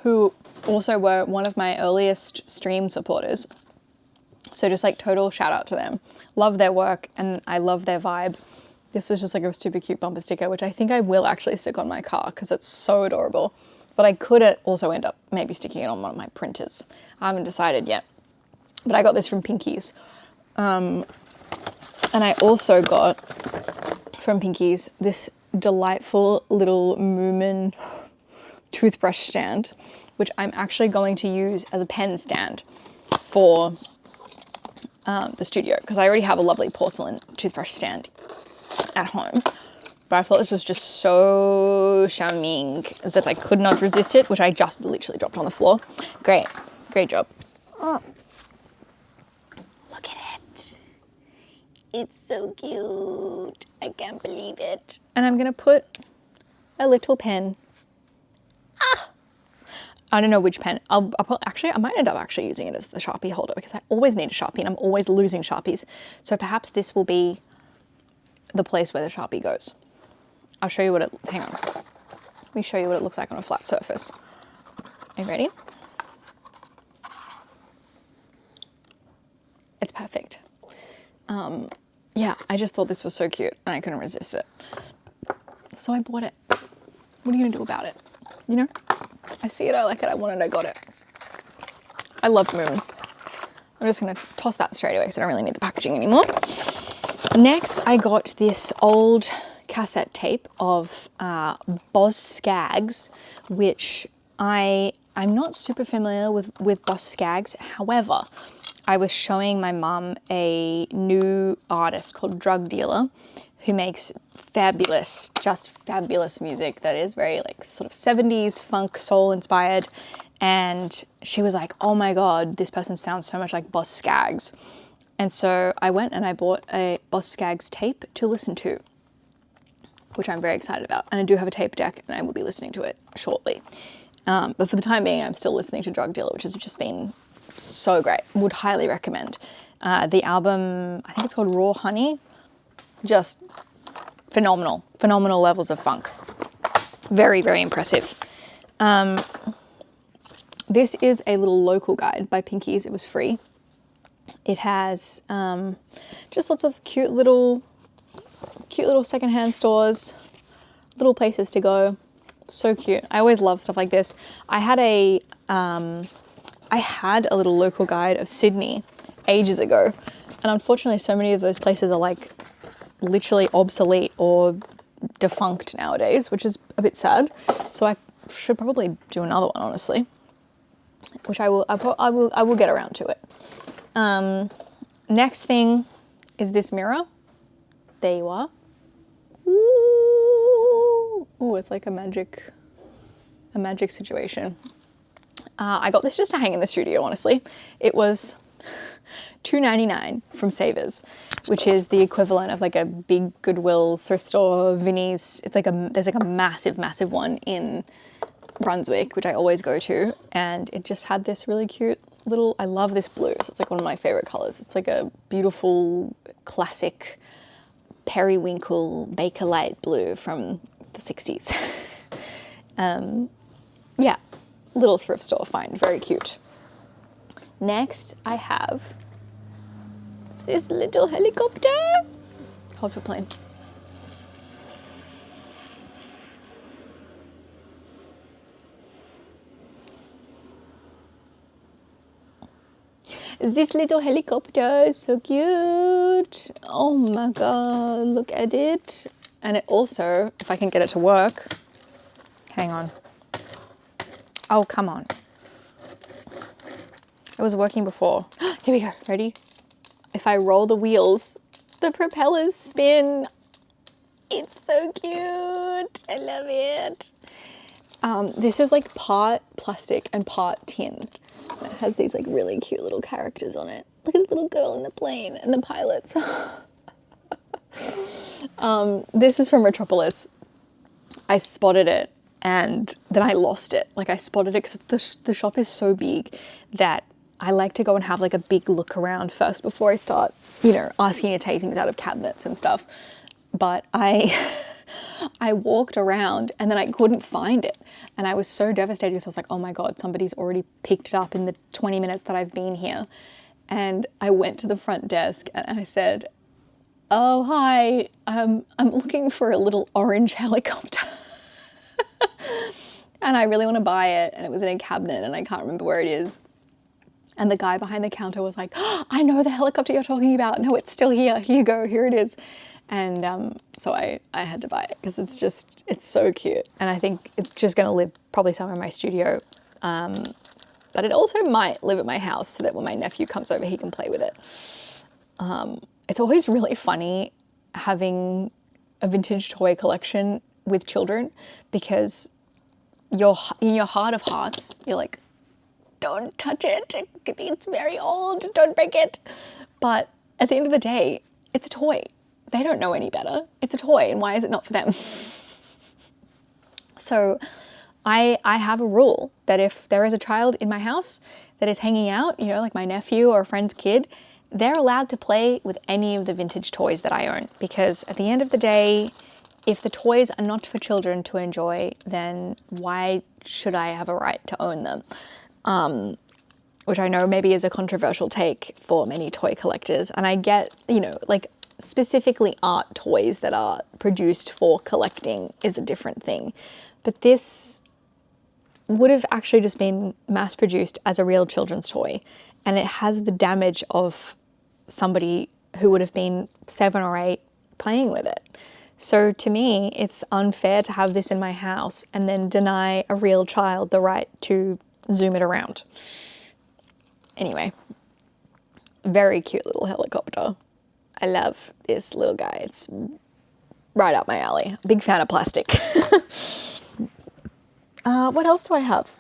who also were one of my earliest stream supporters. So just like total shout out to them. Love their work and I love their vibe. This is just like a super cute bumper sticker, which I think I will actually stick on my car because it's so adorable. But I could also end up maybe sticking it on one of my printers. I haven't decided yet. But I got this from Pinkies. And I also got from Pinkies this delightful little Moomin toothbrush stand, which I'm actually going to use as a pen stand for the studio because I already have a lovely porcelain toothbrush stand at home. But I thought this was just so charming that I could not resist it, which I just literally dropped on the floor. Great job. Oh. Look at it. It's so cute. I can't believe it. And I'm gonna put a little pen. I don't know which pen. Actually, I might end up actually using it as the Sharpie holder because I always need a Sharpie and I'm always losing Sharpies. So perhaps this will be the place where the Sharpie goes. I'll show you what it, hang on. Let me show you what it looks like on a flat surface. Are you ready? It's perfect. Yeah, I just thought this was so cute and I couldn't resist it. So I bought it. What are you gonna do about it? You know, I see it, I like it, I want it, I got it. I love Moon. I'm just gonna toss that straight away because I don't really need the packaging anymore. Next, I got this old cassette tape of Boz Scaggs, which I'm not super familiar with Boss Skaggs. However, I was showing my mum a new artist called Drug Dealer who makes fabulous, just fabulous music that is very like sort of 70s funk soul inspired. And she was like, oh my God, this person sounds so much like Boss Skaggs. And so I went and I bought a Boss Skaggs tape to listen to, which I'm very excited about. And I do have a tape deck and I will be listening to it shortly. But for the time being, I'm still listening to Drug Dealer, which has just been so great. Would highly recommend. The album, I think it's called Raw Honey. Just phenomenal levels of funk. Very, very impressive. This is a little local guide by Pinkies. It was free. It has just lots of cute little secondhand stores, little places to go. So cute. I always love stuff like this. I had a little local guide of Sydney ages ago, and unfortunately so many of those places are like literally obsolete or defunct nowadays, which is a bit sad. So I should probably do another one, honestly, which I will get around to it. Next thing is this mirror. There you are. Ooh, it's like a magic situation. I got this just to hang in the studio, honestly. It was $2.99 from Savers, which is the equivalent of like a big Goodwill thrift store, Vinnie's. It's like there's like a massive one in Brunswick, which I always go to, and it just had this really cute little, I love this blue. So it's like one of my favorite colors. It's like a beautiful classic periwinkle Bakelite blue from the 60s. Yeah, little thrift store find, very cute. Next, I have this little helicopter. Hold for plane. This little helicopter is so cute. Oh my God, look at it. And it also, if I can get it to work, hang on. Oh, come on. It was working before. Here we go, ready? If I roll the wheels, the propellers spin. It's so cute, I love it. This is like part plastic and part tin. It has these like really cute little characters on it. Look at the little girl in the plane and the pilots. This is from Metropolis. I spotted it and then I lost it. Like I spotted it because the shop is so big that I like to go and have like a big look around first before I start, asking to take things out of cabinets and stuff. But I walked around and then I couldn't find it. And I was so devastated because I was like, oh my God, somebody's already picked it up in the 20 minutes that I've been here. And I went to the front desk and I said, oh, hi, I'm looking for a little orange helicopter. And I really want to buy it. And it was in a cabinet and I can't remember where it is. And the guy behind the counter was like, oh, I know the helicopter you're talking about. No, it's still here. Here you go. Here it is. And so I had to buy it because it's so cute. And I think it's just going to live probably somewhere in my studio. But it also might live at my house so that when my nephew comes over, he can play with it. It's always really funny having a vintage toy collection with children because in your heart of hearts, you're like, don't touch it. It's very old. Don't break it. But at the end of the day, it's a toy. They don't know any better. It's a toy, and why is it not for them? So I have a rule that if there is a child in my house that is hanging out, like my nephew or a friend's kid, they're allowed to play with any of the vintage toys that I own. Because at the end of the day, if the toys are not for children to enjoy, then why should I have a right to own them? Which I know maybe is a controversial take for many toy collectors. And I get, like specifically art toys that are produced for collecting is a different thing. But this would have actually just been mass produced as a real children's toy. And it has the damage of somebody who would have been 7 or 8 playing with it. So to me, it's unfair to have this in my house and then deny a real child the right to zoom it around. Anyway, very cute little helicopter. I love this little guy. It's right up my alley. Big fan of plastic. What else do I have?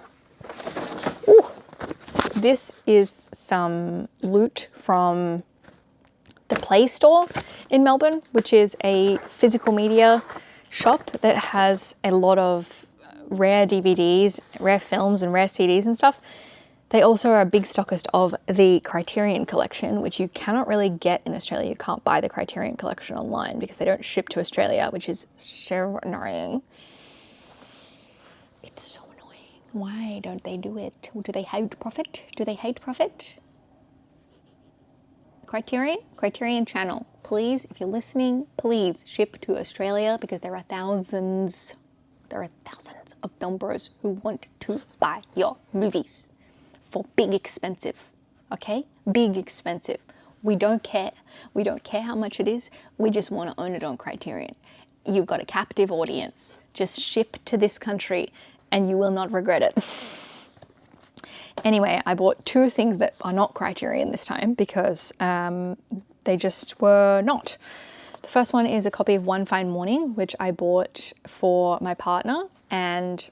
Ooh, this is some loot from the Play Store in Melbourne, which is a physical media shop that has a lot of rare DVDs, rare films and rare CDs and stuff. They also are a big stockist of the Criterion collection, which you cannot really get in Australia. You can't buy the Criterion collection online because they don't ship to Australia, which is so annoying. It's so annoying. Why don't they do it? Do they hate profit? Do they hate profit? Criterion channel. Please, if you're listening, please ship to Australia because there are thousands of film bros who want to buy your movies. For big expensive, okay? Big expensive. We don't care. We don't care how much it is. We just want to own it on Criterion. You've got a captive audience. Just ship to this country and you will not regret it. Anyway, I bought two things that are not Criterion this time because they just were not. The first one is a copy of One Fine Morning, which I bought for my partner, and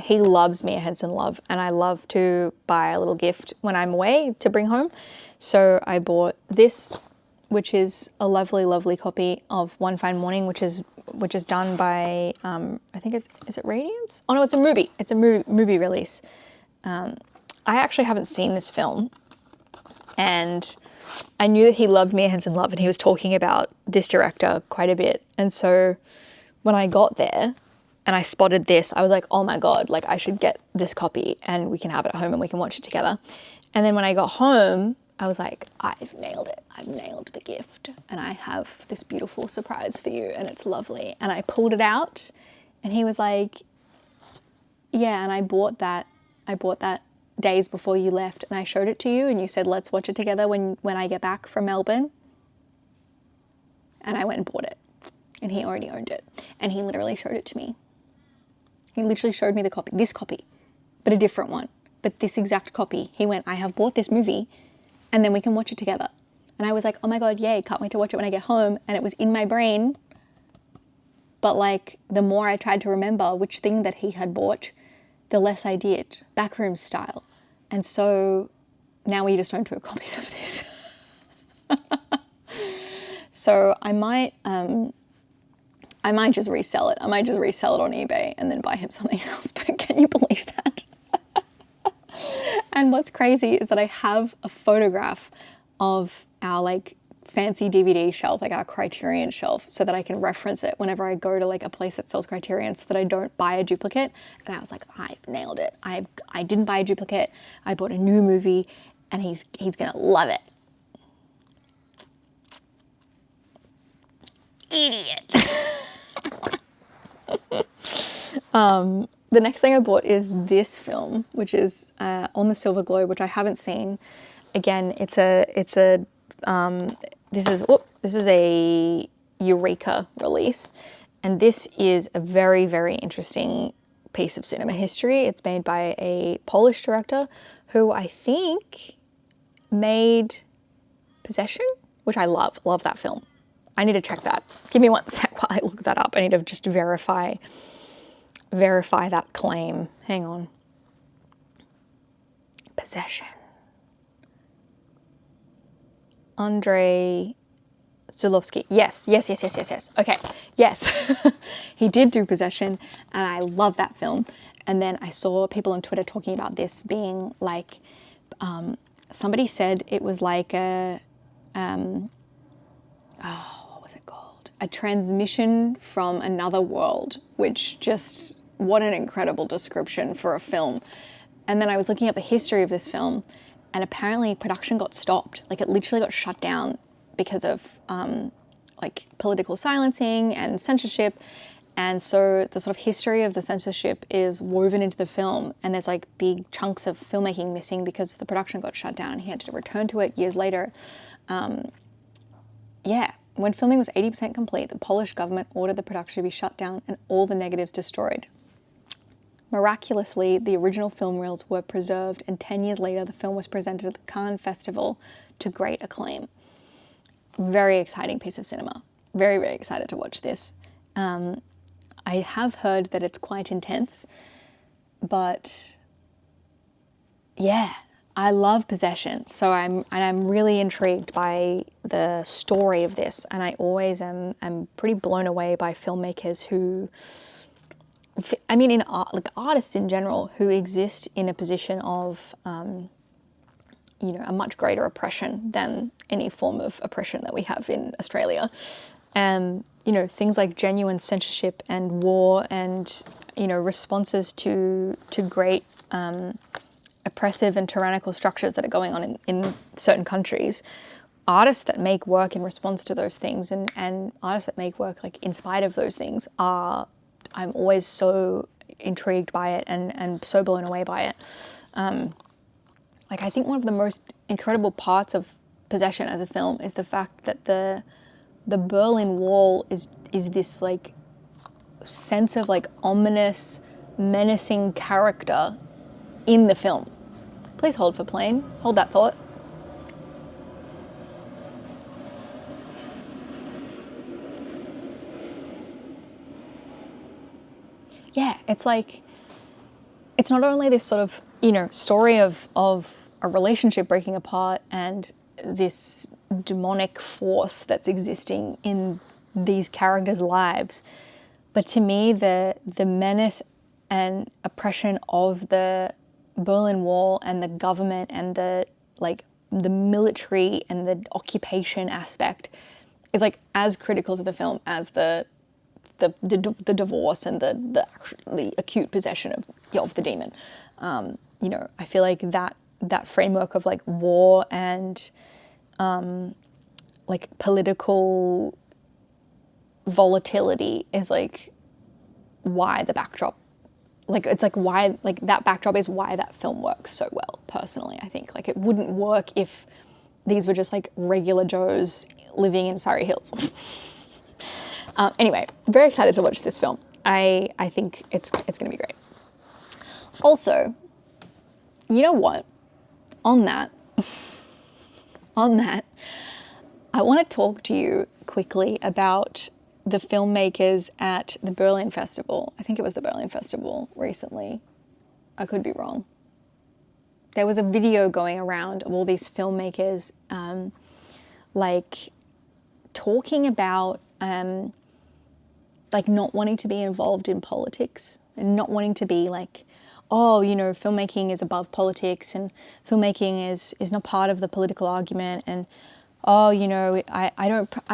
he loves Mia Henson Love, and I love to buy a little gift when I'm away to bring home. So I bought this, which is a lovely, lovely copy of One Fine Morning, which is done by, I think is it Radiance? Oh no, it's a Mubi. It's a Mubi release. I actually haven't seen this film, and I knew that he loved Mia Henson Love, and he was talking about this director quite a bit. And so when I got there, and I spotted this, I was like, oh my God, like I should get this copy and we can have it at home and we can watch it together. And then when I got home, I was like, I've nailed it. I've nailed the gift. And I have this beautiful surprise for you and it's lovely. And I pulled it out and he was like, yeah, and I bought that days before you left and I showed it to you and you said, let's watch it together when I get back from Melbourne. And I went and bought it and he already owned it. And he literally showed it to me. He literally showed me this copy, but a different one, but this exact copy. He went, I have bought this movie and then we can watch it together. And I was like, oh my God, yay, can't wait to watch it when I get home. And it was in my brain. But like the more I tried to remember which thing that he had bought, the less I did, backroom style. And so now we just own 2 copies of this. So I might just resell it. I might just resell it on eBay and then buy him something else. But can you believe that? And what's crazy is that I have a photograph of our like fancy DVD shelf, like our Criterion shelf, so that I can reference it whenever I go to like a place that sells Criterion so that I don't buy a duplicate. And I was like, I've nailed it. I didn't buy a duplicate. I bought a new movie and he's gonna love it. Idiot. The next thing I bought is this film, which is On the Silver Globe, which I haven't seen. Again, this is a Eureka release, and this is a very, very interesting piece of cinema history. It's made by a Polish director who I think made Possession, which I love that film. I need to check that. Give me one sec while I look that up. I need to just verify that claim. Hang on. Possession. Andrei Zulowski. Yes. Okay. Yes. He did do Possession and I love that film. And then I saw people on Twitter talking about this being like, somebody said it was like what was it called? A transmission from another world, which just, what an incredible description for a film. And then I was looking up the history of this film and apparently production got stopped. Like it literally got shut down because of like political silencing and censorship. And so the sort of history of the censorship is woven into the film and there's like big chunks of filmmaking missing because the production got shut down and he had to return to it years later. Yeah, When filming was 80% complete, the Polish government ordered the production to be shut down and all the negatives destroyed. Miraculously, the original film reels were preserved, and 10 years later, the film was presented at the Cannes Festival to great acclaim. Very exciting piece of cinema. Very, very excited to watch this. I have heard that it's quite intense, but yeah, I love possession. So I'm really intrigued by the story of this, and I always am pretty blown away by filmmakers who, I mean, in art, like artists in general, who exist in a position of, a much greater oppression than any form of oppression that we have in Australia. Things like genuine censorship and war and, responses to great oppressive and tyrannical structures that are going on in certain countries. Artists that make work in response to those things and artists that make work like in spite of those things I'm always so intrigued by it and so blown away by it. I think one of the most incredible parts of Possession as a film is the fact that the Berlin Wall is this like sense of like ominous, menacing character in the film. Please hold for plane. Hold that thought. Yeah, it's like, it's not only this sort of, story of a relationship breaking apart and this demonic force that's existing in these characters' lives, but to me, the menace and oppression of the Berlin Wall and the government and the military and the occupation aspect is like as critical to the film as the divorce and the acute possession of the demon. I feel like that framework of like war and like political volatility is like why the backdrop, like it's like why, like that backdrop is why that film works so well. Personally, I think like it wouldn't work if these were just like regular Joes living in Surrey Hills. Anyway, very excited to watch this film. I think it's going to be great. Also, you know what? On that, I want to talk to you quickly about the filmmakers at the Berlin Festival. I think it was the Berlin Festival recently. I could be wrong. There was a video going around of all these filmmakers, talking about not wanting to be involved in politics and not wanting to be like, filmmaking is above politics and filmmaking is not part of the political argument, and I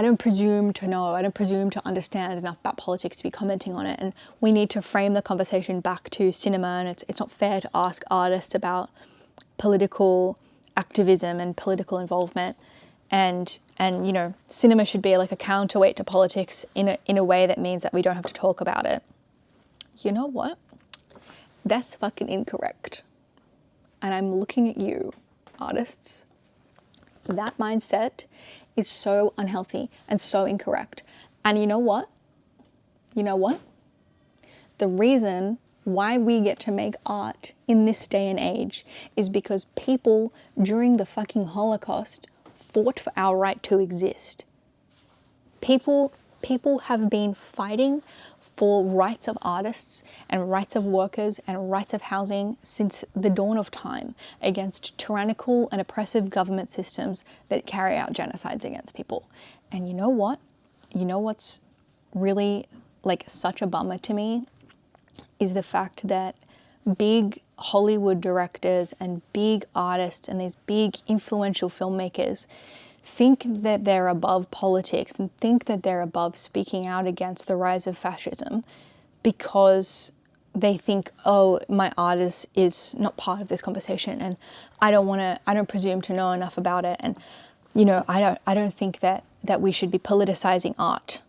don't presume to know, I don't presume to understand enough about politics to be commenting on it, and we need to frame the conversation back to cinema, and it's not fair to ask artists about political activism and political involvement, and cinema should be like a counterweight to politics in a way that means that we don't have to talk about it. You know what? That's fucking incorrect. And I'm looking at you, artists. That mindset is so unhealthy and so incorrect. And you know what? The reason why we get to make art in this day and age is because people during the fucking Holocaust fought for our right to exist. People have been fighting for rights of artists and rights of workers and rights of housing since the dawn of time against tyrannical and oppressive government systems that carry out genocides against people. And you know what? You know what's really like such a bummer to me is the fact that big Hollywood directors and big artists and these big influential filmmakers think that they're above politics and think that they're above speaking out against the rise of fascism because they think, oh, my art is not part of this conversation and I don't presume to know enough about it, and I don't think that we should be politicizing art.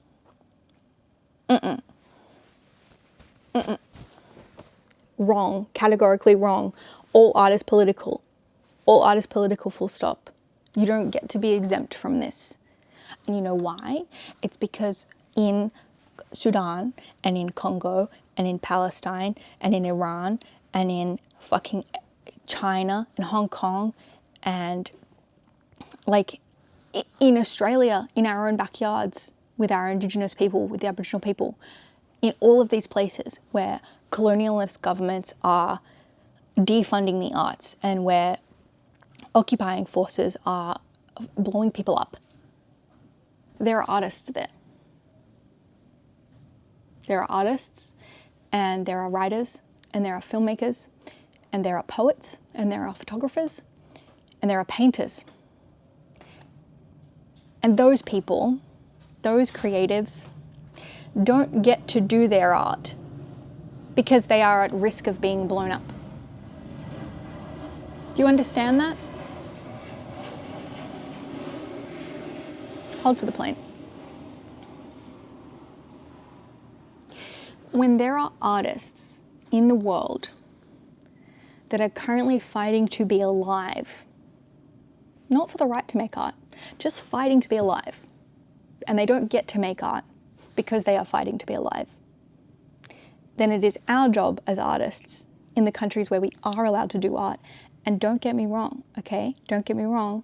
Wrong, categorically wrong. All art is political. All art is political, full stop. You don't get to be exempt from this. And you know why? It's because in Sudan and in Congo and in Palestine and in Iran and in fucking China and Hong Kong and like in Australia, in our own backyards with our Indigenous people, with the Aboriginal people, in all of these places where colonialist governments are defunding the arts and where occupying forces are blowing people up, there are artists there. There are artists, and there are writers, and there are filmmakers, and there are poets, and there are photographers, and there are painters. And those people, those creatives, don't get to do their art because they are at risk of being blown up. Do you understand that? Hold for the plane. When there are artists in the world that are currently fighting to be alive, not for the right to make art, just fighting to be alive, and they don't get to make art because they are fighting to be alive, then it is our job as artists in the countries where we are allowed to do art. And don't get me wrong, okay? Don't get me wrong.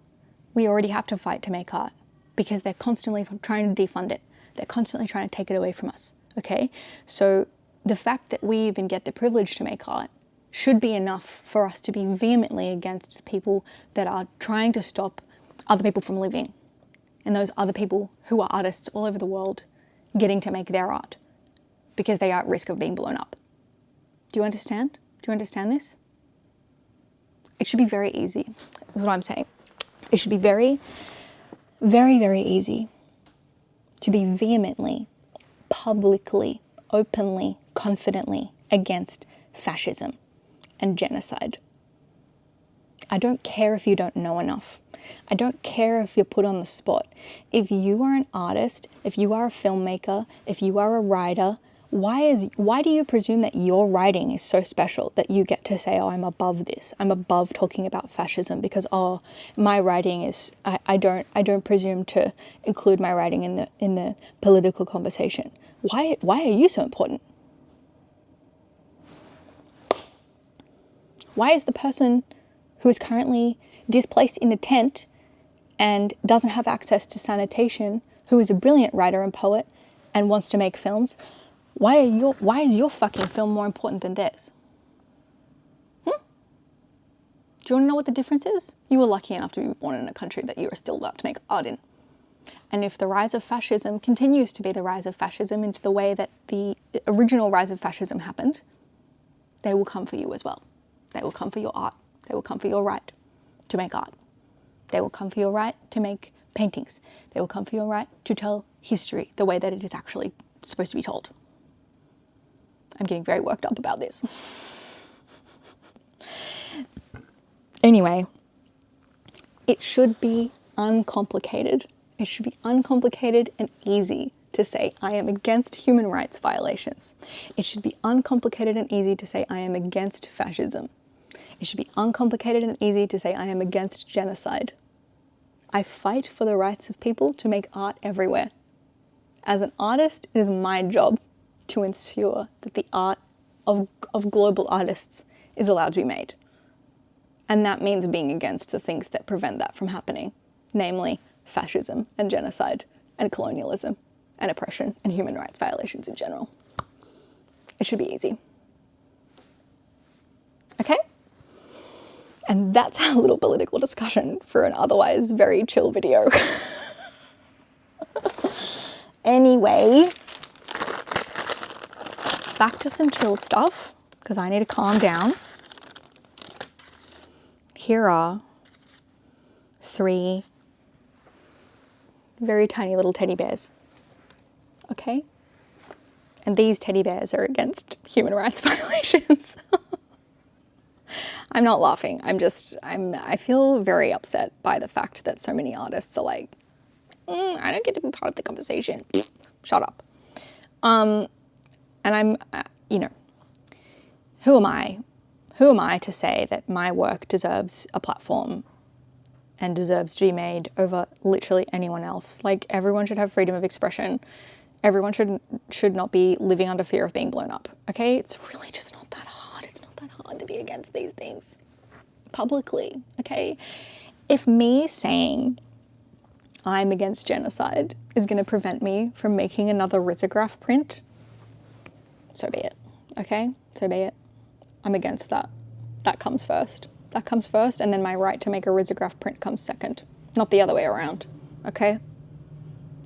We already have to fight to make art because they're constantly trying to defund it. They're constantly trying to take it away from us, okay? So the fact that we even get the privilege to make art should be enough for us to be vehemently against people that are trying to stop other people from living, and those other people who are artists all over the world getting to make their art because they are at risk of being blown up. Do you understand? Do you understand this? It should be very easy, is what I'm saying. It should be very, very, very easy to be vehemently, publicly, openly, confidently against fascism and genocide. I don't care if you don't know enough. I don't care if you're put on the spot. If you are an artist, if you are a filmmaker, if you are a writer, why do you presume that your writing is so special that you get to say, oh, I'm above this. I'm above talking about fascism because, oh, my writing is, I don't presume to include my writing in the political conversation. Why are you so important? Why is the person who is currently displaced in a tent and doesn't have access to sanitation, who is a brilliant writer and poet and wants to make films, why is your fucking film more important than theirs? Do you want to know what the difference is? You were lucky enough to be born in a country that you are still allowed to make art in. And if the rise of fascism continues to be the rise of fascism into the way that the original rise of fascism happened, they will come for you as well. They will come for your art. They will come for your right to make art. They will come for your right to make paintings. They will come for your right to tell history the way that it is actually supposed to be told. I'm getting very worked up about this. Anyway, it should be uncomplicated. It should be uncomplicated and easy to say, I am against human rights violations. It should be uncomplicated and easy to say, I am against fascism. It should be uncomplicated and easy to say, I am against genocide. I fight for the rights of people to make art everywhere. As an artist, it is my job to ensure that the art of global artists is allowed to be made. And that means being against the things that prevent that from happening, namely fascism and genocide and colonialism and oppression and human rights violations in general. It should be easy. Okay? And that's our little political discussion for an otherwise very chill video. Anyway, back to some chill stuff, because I need to calm down. Here are 3 very tiny little teddy bears. Okay? And these teddy bears are against human rights violations. I'm not laughing. I feel very upset by the fact that so many artists are like, I don't get to be part of the conversation. Shut up. And I'm, who am I? Who am I to say that my work deserves a platform and deserves to be made over literally anyone else. Like, everyone should have freedom of expression. Everyone should not be living under fear of being blown up, okay? It's really just not that hard. It's not that hard to be against these things publicly, okay? If me saying I'm against genocide is going to prevent me from making another risograph print, so be it, okay? So be it. I'm against that. That comes first. That comes first, and then my right to make a risograph print comes second. Not the other way around, okay?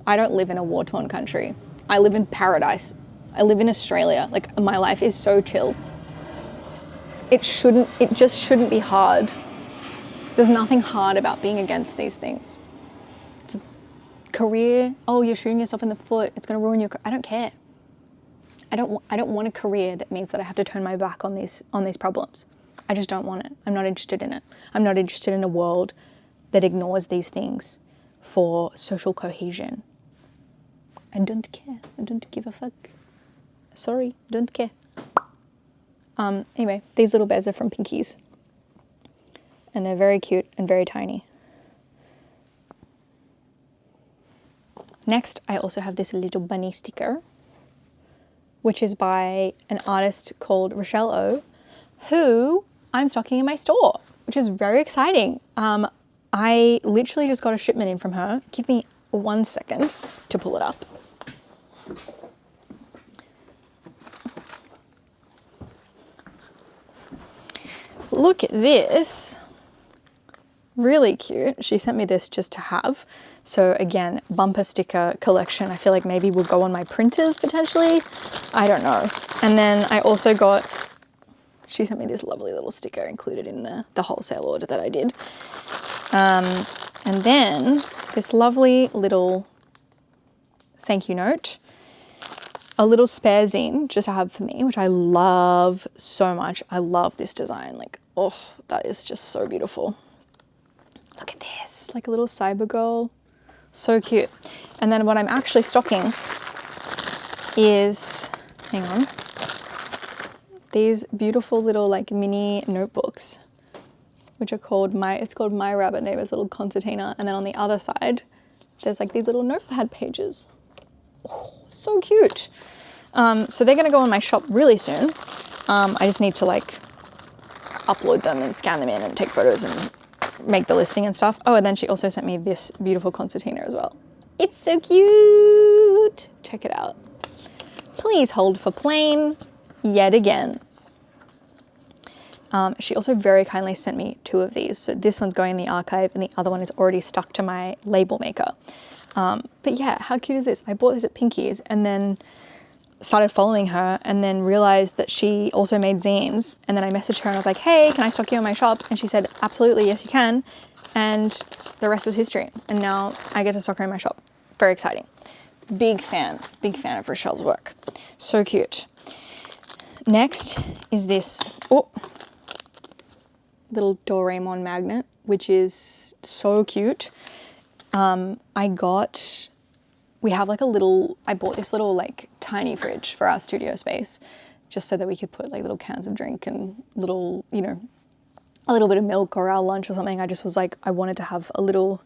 I don't live in a war-torn country. I live in paradise. I live in Australia. Like, my life is so chill. It just shouldn't be hard. There's nothing hard about being against these things. Career, oh, you're shooting yourself in the foot. It's going to ruin your career. I don't care. I don't want a career that means that I have to turn my back on these problems. I just don't want it. I'm not interested in it. I'm not interested in a world that ignores these things for social cohesion. I don't care. I don't give a fuck. Sorry, don't care. Anyway, these little bears are from Pinkies. And they're very cute and very tiny. Next, I also have this little bunny sticker, which is by an artist called Rochelle O, who I'm stocking in my store, which is very exciting. I literally just got a shipment in from her. Give me 1 second to pull it up. Look at this. Really cute. She sent me this just to have. So again, bumper sticker collection. I feel like maybe will go on my printers potentially. I don't know. And then I also got, she sent me this lovely little sticker included in the wholesale order that I did. And then this lovely little thank you note. A little spare zine just to have for me, which I love so much. I love this design. Like, oh, that is just so beautiful. Look at this, like a little cyber girl. So cute. And then what I'm actually stocking is, hang on, these beautiful little like mini notebooks, which are called it's called My Rabbit Neighbor's Little Concertina. And then on the other side, there's like these little notepad pages. Oh, so cute. So they're gonna go in my shop really soon. I just need to like upload them and scan them in and take photos and make the listing and stuff. Oh, and then she also sent me this beautiful concertina as well. It's so cute. Check it out. Please hold for plain yet again. She also very kindly sent me 2 of these. So this one's going in the archive and the other one is already stuck to my label maker. But yeah, how cute is this? I bought this at Pinkies and then started following her and then realized that she also made zines. And then I messaged her and I was like, hey, can I stock you in my shop? And she said, absolutely, yes, you can. And the rest was history. And now I get to stock her in my shop. Very exciting. Big fan of Rochelle's work. So cute. Next is this little Doraemon magnet, which is so cute. We have like I bought this little like tiny fridge for our studio space just so that we could put like little cans of drink and little, a little bit of milk or our lunch or something. I just was like, I wanted to have a little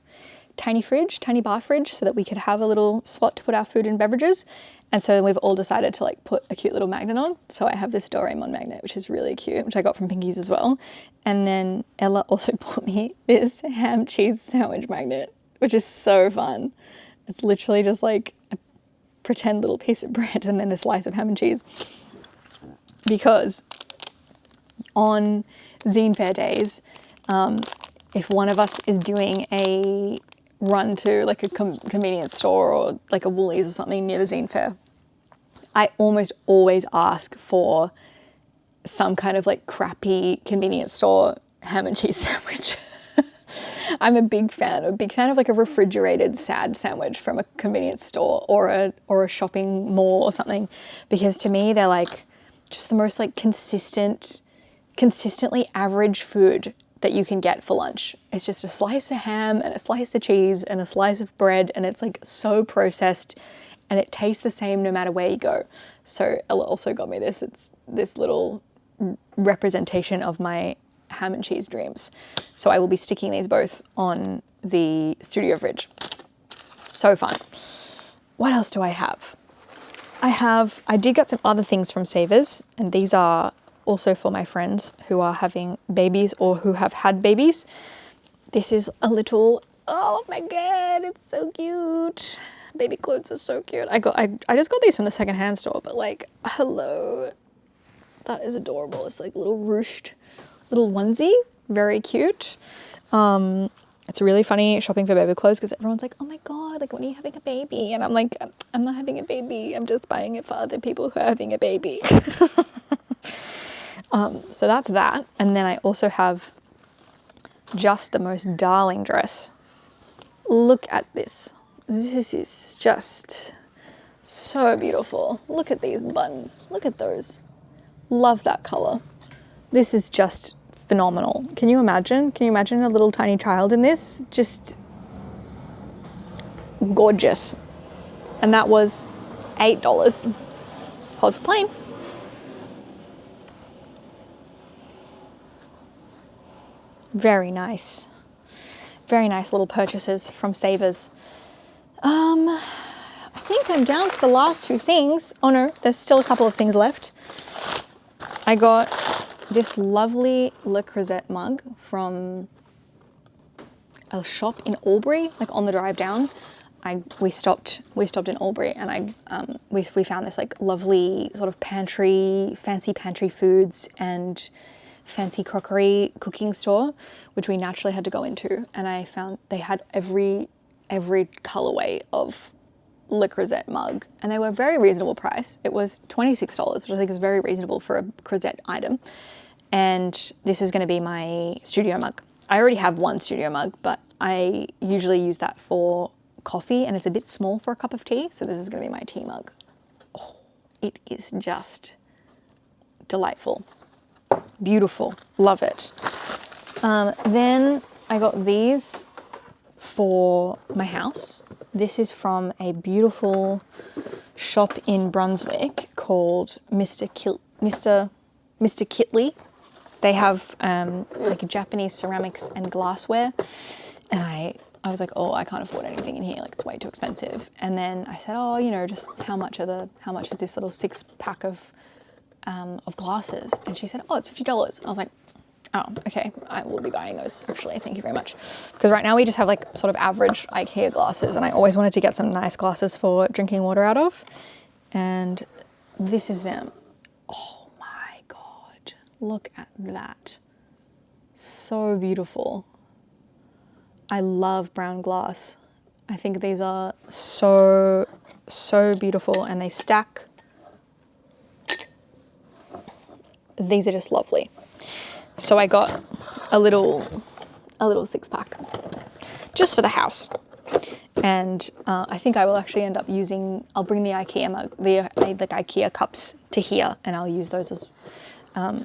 tiny bar fridge so that we could have a little spot to put our food and beverages. And so we've all decided to like put a cute little magnet on. So I have this Doraemon magnet, which is really cute, which I got from Pinkies as well. And then Ella also bought me this ham cheese sandwich magnet, which is so fun. It's literally just like a pretend little piece of bread and then a slice of ham and cheese. Because on zine fair days, if one of us is doing a run to like a convenience store or like a Woolies or something near the zine fair, I almost always ask for some kind of like crappy convenience store ham and cheese sandwich. I'm a big fan of like a refrigerated sad sandwich from a convenience store or a shopping mall or something, because to me they're like just the most like consistently average food that you can get for lunch. It's just a slice of ham and a slice of cheese and a slice of bread, and it's like so processed and it tastes the same no matter where you go. So Ella also got me this. It's this little representation of my ham and cheese dreams. So I will be sticking these both on the studio fridge. So fun. What else do I have? I did get some other things from Savers, and these are also for my friends who are having babies or who have had babies. This is a little, oh my God, it's so cute. Baby clothes are so cute. I just got these from the secondhand store, but like, hello. That is adorable. It's like a little ruched little onesie, very cute. It's really funny shopping for baby clothes because everyone's like, oh my God, like when are you having a baby? And I'm like, I'm not having a baby. I'm just buying it for other people who are having a baby. So that's that. And then I also have just the most darling dress. Look at this. This is just so beautiful. Look at these buttons. Look at those. Love that color. This is just phenomenal. Can you imagine? Can you imagine a little tiny child in this? Just gorgeous. And that was $8. Hold for plane. Very nice. Very nice little purchases from Savers. I think I'm down to the last two things. Oh no, there's still a couple of things left. I got this lovely Le Creuset mug from a shop in Albury, like on the drive down. We stopped in Albury, and we found this like lovely sort of fancy pantry foods and fancy crockery cooking store, which we naturally had to go into. And I found they had every colorway of Le Creuset mug, and they were very reasonable price. It was $26, which I think is very reasonable for a Creuset item. And this is going to be my studio mug. I already have one studio mug, but I usually use that for coffee, and it's a bit small for a cup of tea. So this is going to be my tea mug. Oh, it is just delightful. Beautiful. Love it. Then I got these for my house. This is from a beautiful shop in Brunswick called Mr. Kitley. They have like Japanese ceramics and glassware, and I was like, oh, I can't afford anything in here, like it's way too expensive. And then I said, oh, you know, just how much is this little 6-pack of glasses? And she said, oh, it's $50. I was like, oh, okay, I will be buying those actually, thank you very much. Because right now we just have like sort of average IKEA glasses, and I always wanted to get some nice glasses for drinking water out of. And this is them. Oh my God, look at that. So beautiful. I love brown glass. I think these are so beautiful, and they stack. These are just lovely. So I got a little 6-pack just for the house. And I think I will actually end up I'll bring the IKEA mug, the IKEA cups to here, and I'll use those as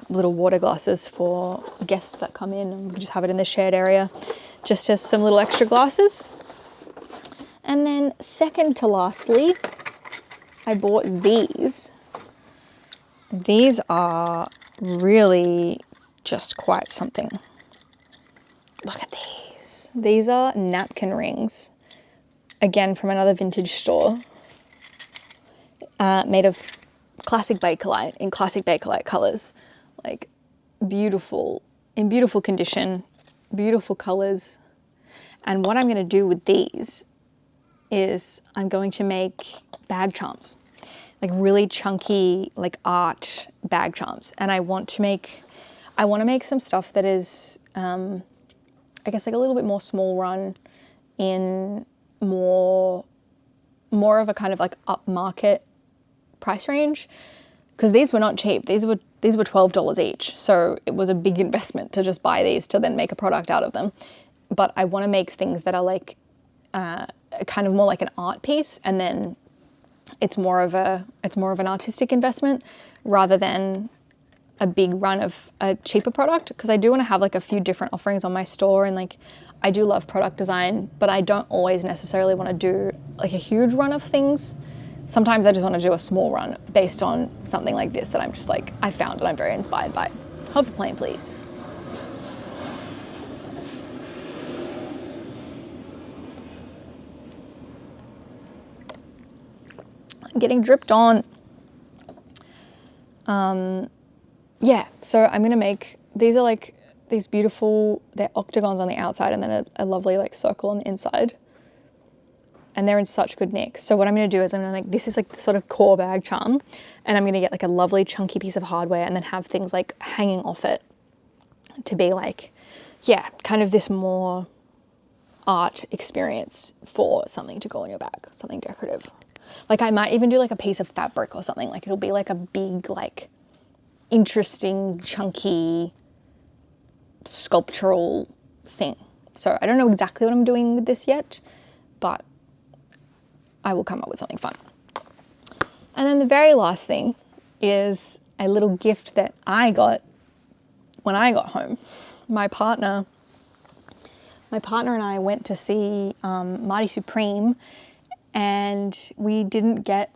little water glasses for guests that come in, and we just have it in the shared area, just as some little extra glasses. And then second to lastly, I bought these. These are really just quite something. Look at these. These are napkin rings, again from another vintage store, made of classic Bakelite, in classic Bakelite colors, like beautiful, in beautiful condition, beautiful colors. And what I'm going to do with these is I'm going to make bag charms, like really chunky, like art bag charms. And I want to make some stuff that is, I guess, like a little bit more small run, in more of a kind of like upmarket price range, because these were not cheap. These were $12 each. So it was a big investment to just buy these to then make a product out of them. But I want to make things that are like kind of more like an art piece, and then it's more of an artistic investment rather than a big run of a cheaper product, because I do want to have like a few different offerings on my store, and like I do love product design, but I don't always necessarily want to do like a huge run of things. Sometimes I just want to do a small run based on something like this that I'm just like, I found and I'm very inspired by. Hold for plane, please. I'm getting dripped on. Yeah, so I'm going to make, these are like these beautiful, they're octagons on the outside and then a lovely like circle on the inside. And they're in such good nick. So what I'm going to do is I'm going to make, this is like the sort of core bag charm. And I'm going to get like a lovely chunky piece of hardware and then have things like hanging off it to be like, yeah, kind of this more art experience for something to go on your bag, something decorative. Like I might even do like a piece of fabric or something. Like it'll be like a big, like interesting, chunky, sculptural thing. So I don't know exactly what I'm doing with this yet, but I will come up with something fun. And then the very last thing is a little gift that I got when I got home. My partner and I went to see Marty Supreme, and we didn't get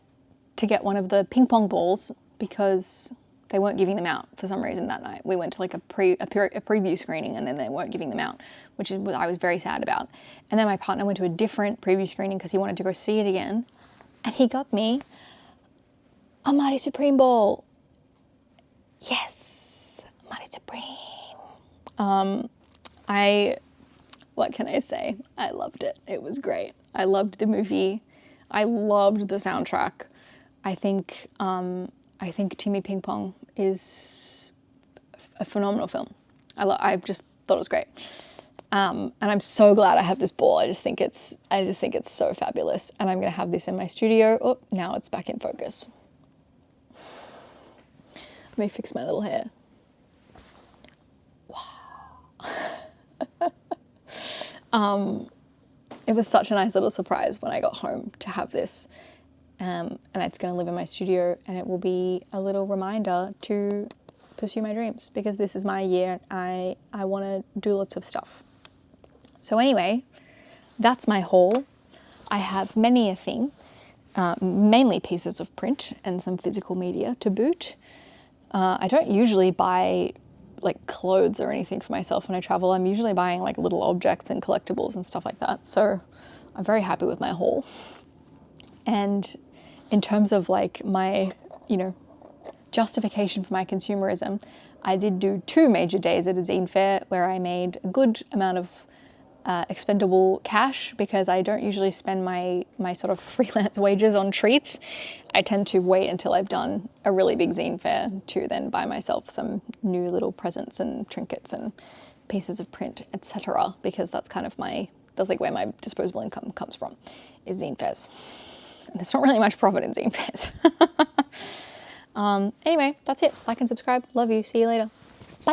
to get one of the ping pong balls because they weren't giving them out for some reason that night. We went to like a preview screening and then they weren't giving them out, which is what I was very sad about. And then my partner went to a different preview screening because he wanted to go see it again. And he got me a Marty Supreme ball. Yes, Marty Supreme. What can I say? I loved it. It was great. I loved the movie. I loved the soundtrack. I think Timmy Ping Pong is a phenomenal film. I just thought it was great. And I'm so glad I have this ball. I just think it's so fabulous. And I'm going to have this in my studio. Oh, now it's back in focus. Let me fix my little hair. Wow. It was such a nice little surprise when I got home to have this. And it's going to live in my studio, and it will be a little reminder to pursue my dreams, because this is my year. I want to do lots of stuff. So anyway, that's my haul. I have many a thing, mainly pieces of print and some physical media to boot. I don't usually buy like clothes or anything for myself when I travel. I'm usually buying like little objects and collectibles and stuff like that. So I'm very happy with my haul. And in terms of like my, justification for my consumerism, I did do 2 major days at a zine fair where I made a good amount of expendable cash, because I don't usually spend my sort of freelance wages on treats. I tend to wait until I've done a really big zine fair to then buy myself some new little presents and trinkets and pieces of print, etc. Because that's kind of that's like where my disposable income comes from, is zine fairs. And there's not really much profit in zine fairs. Anyway, that's it. Like and subscribe. Love you. See you later. Bye.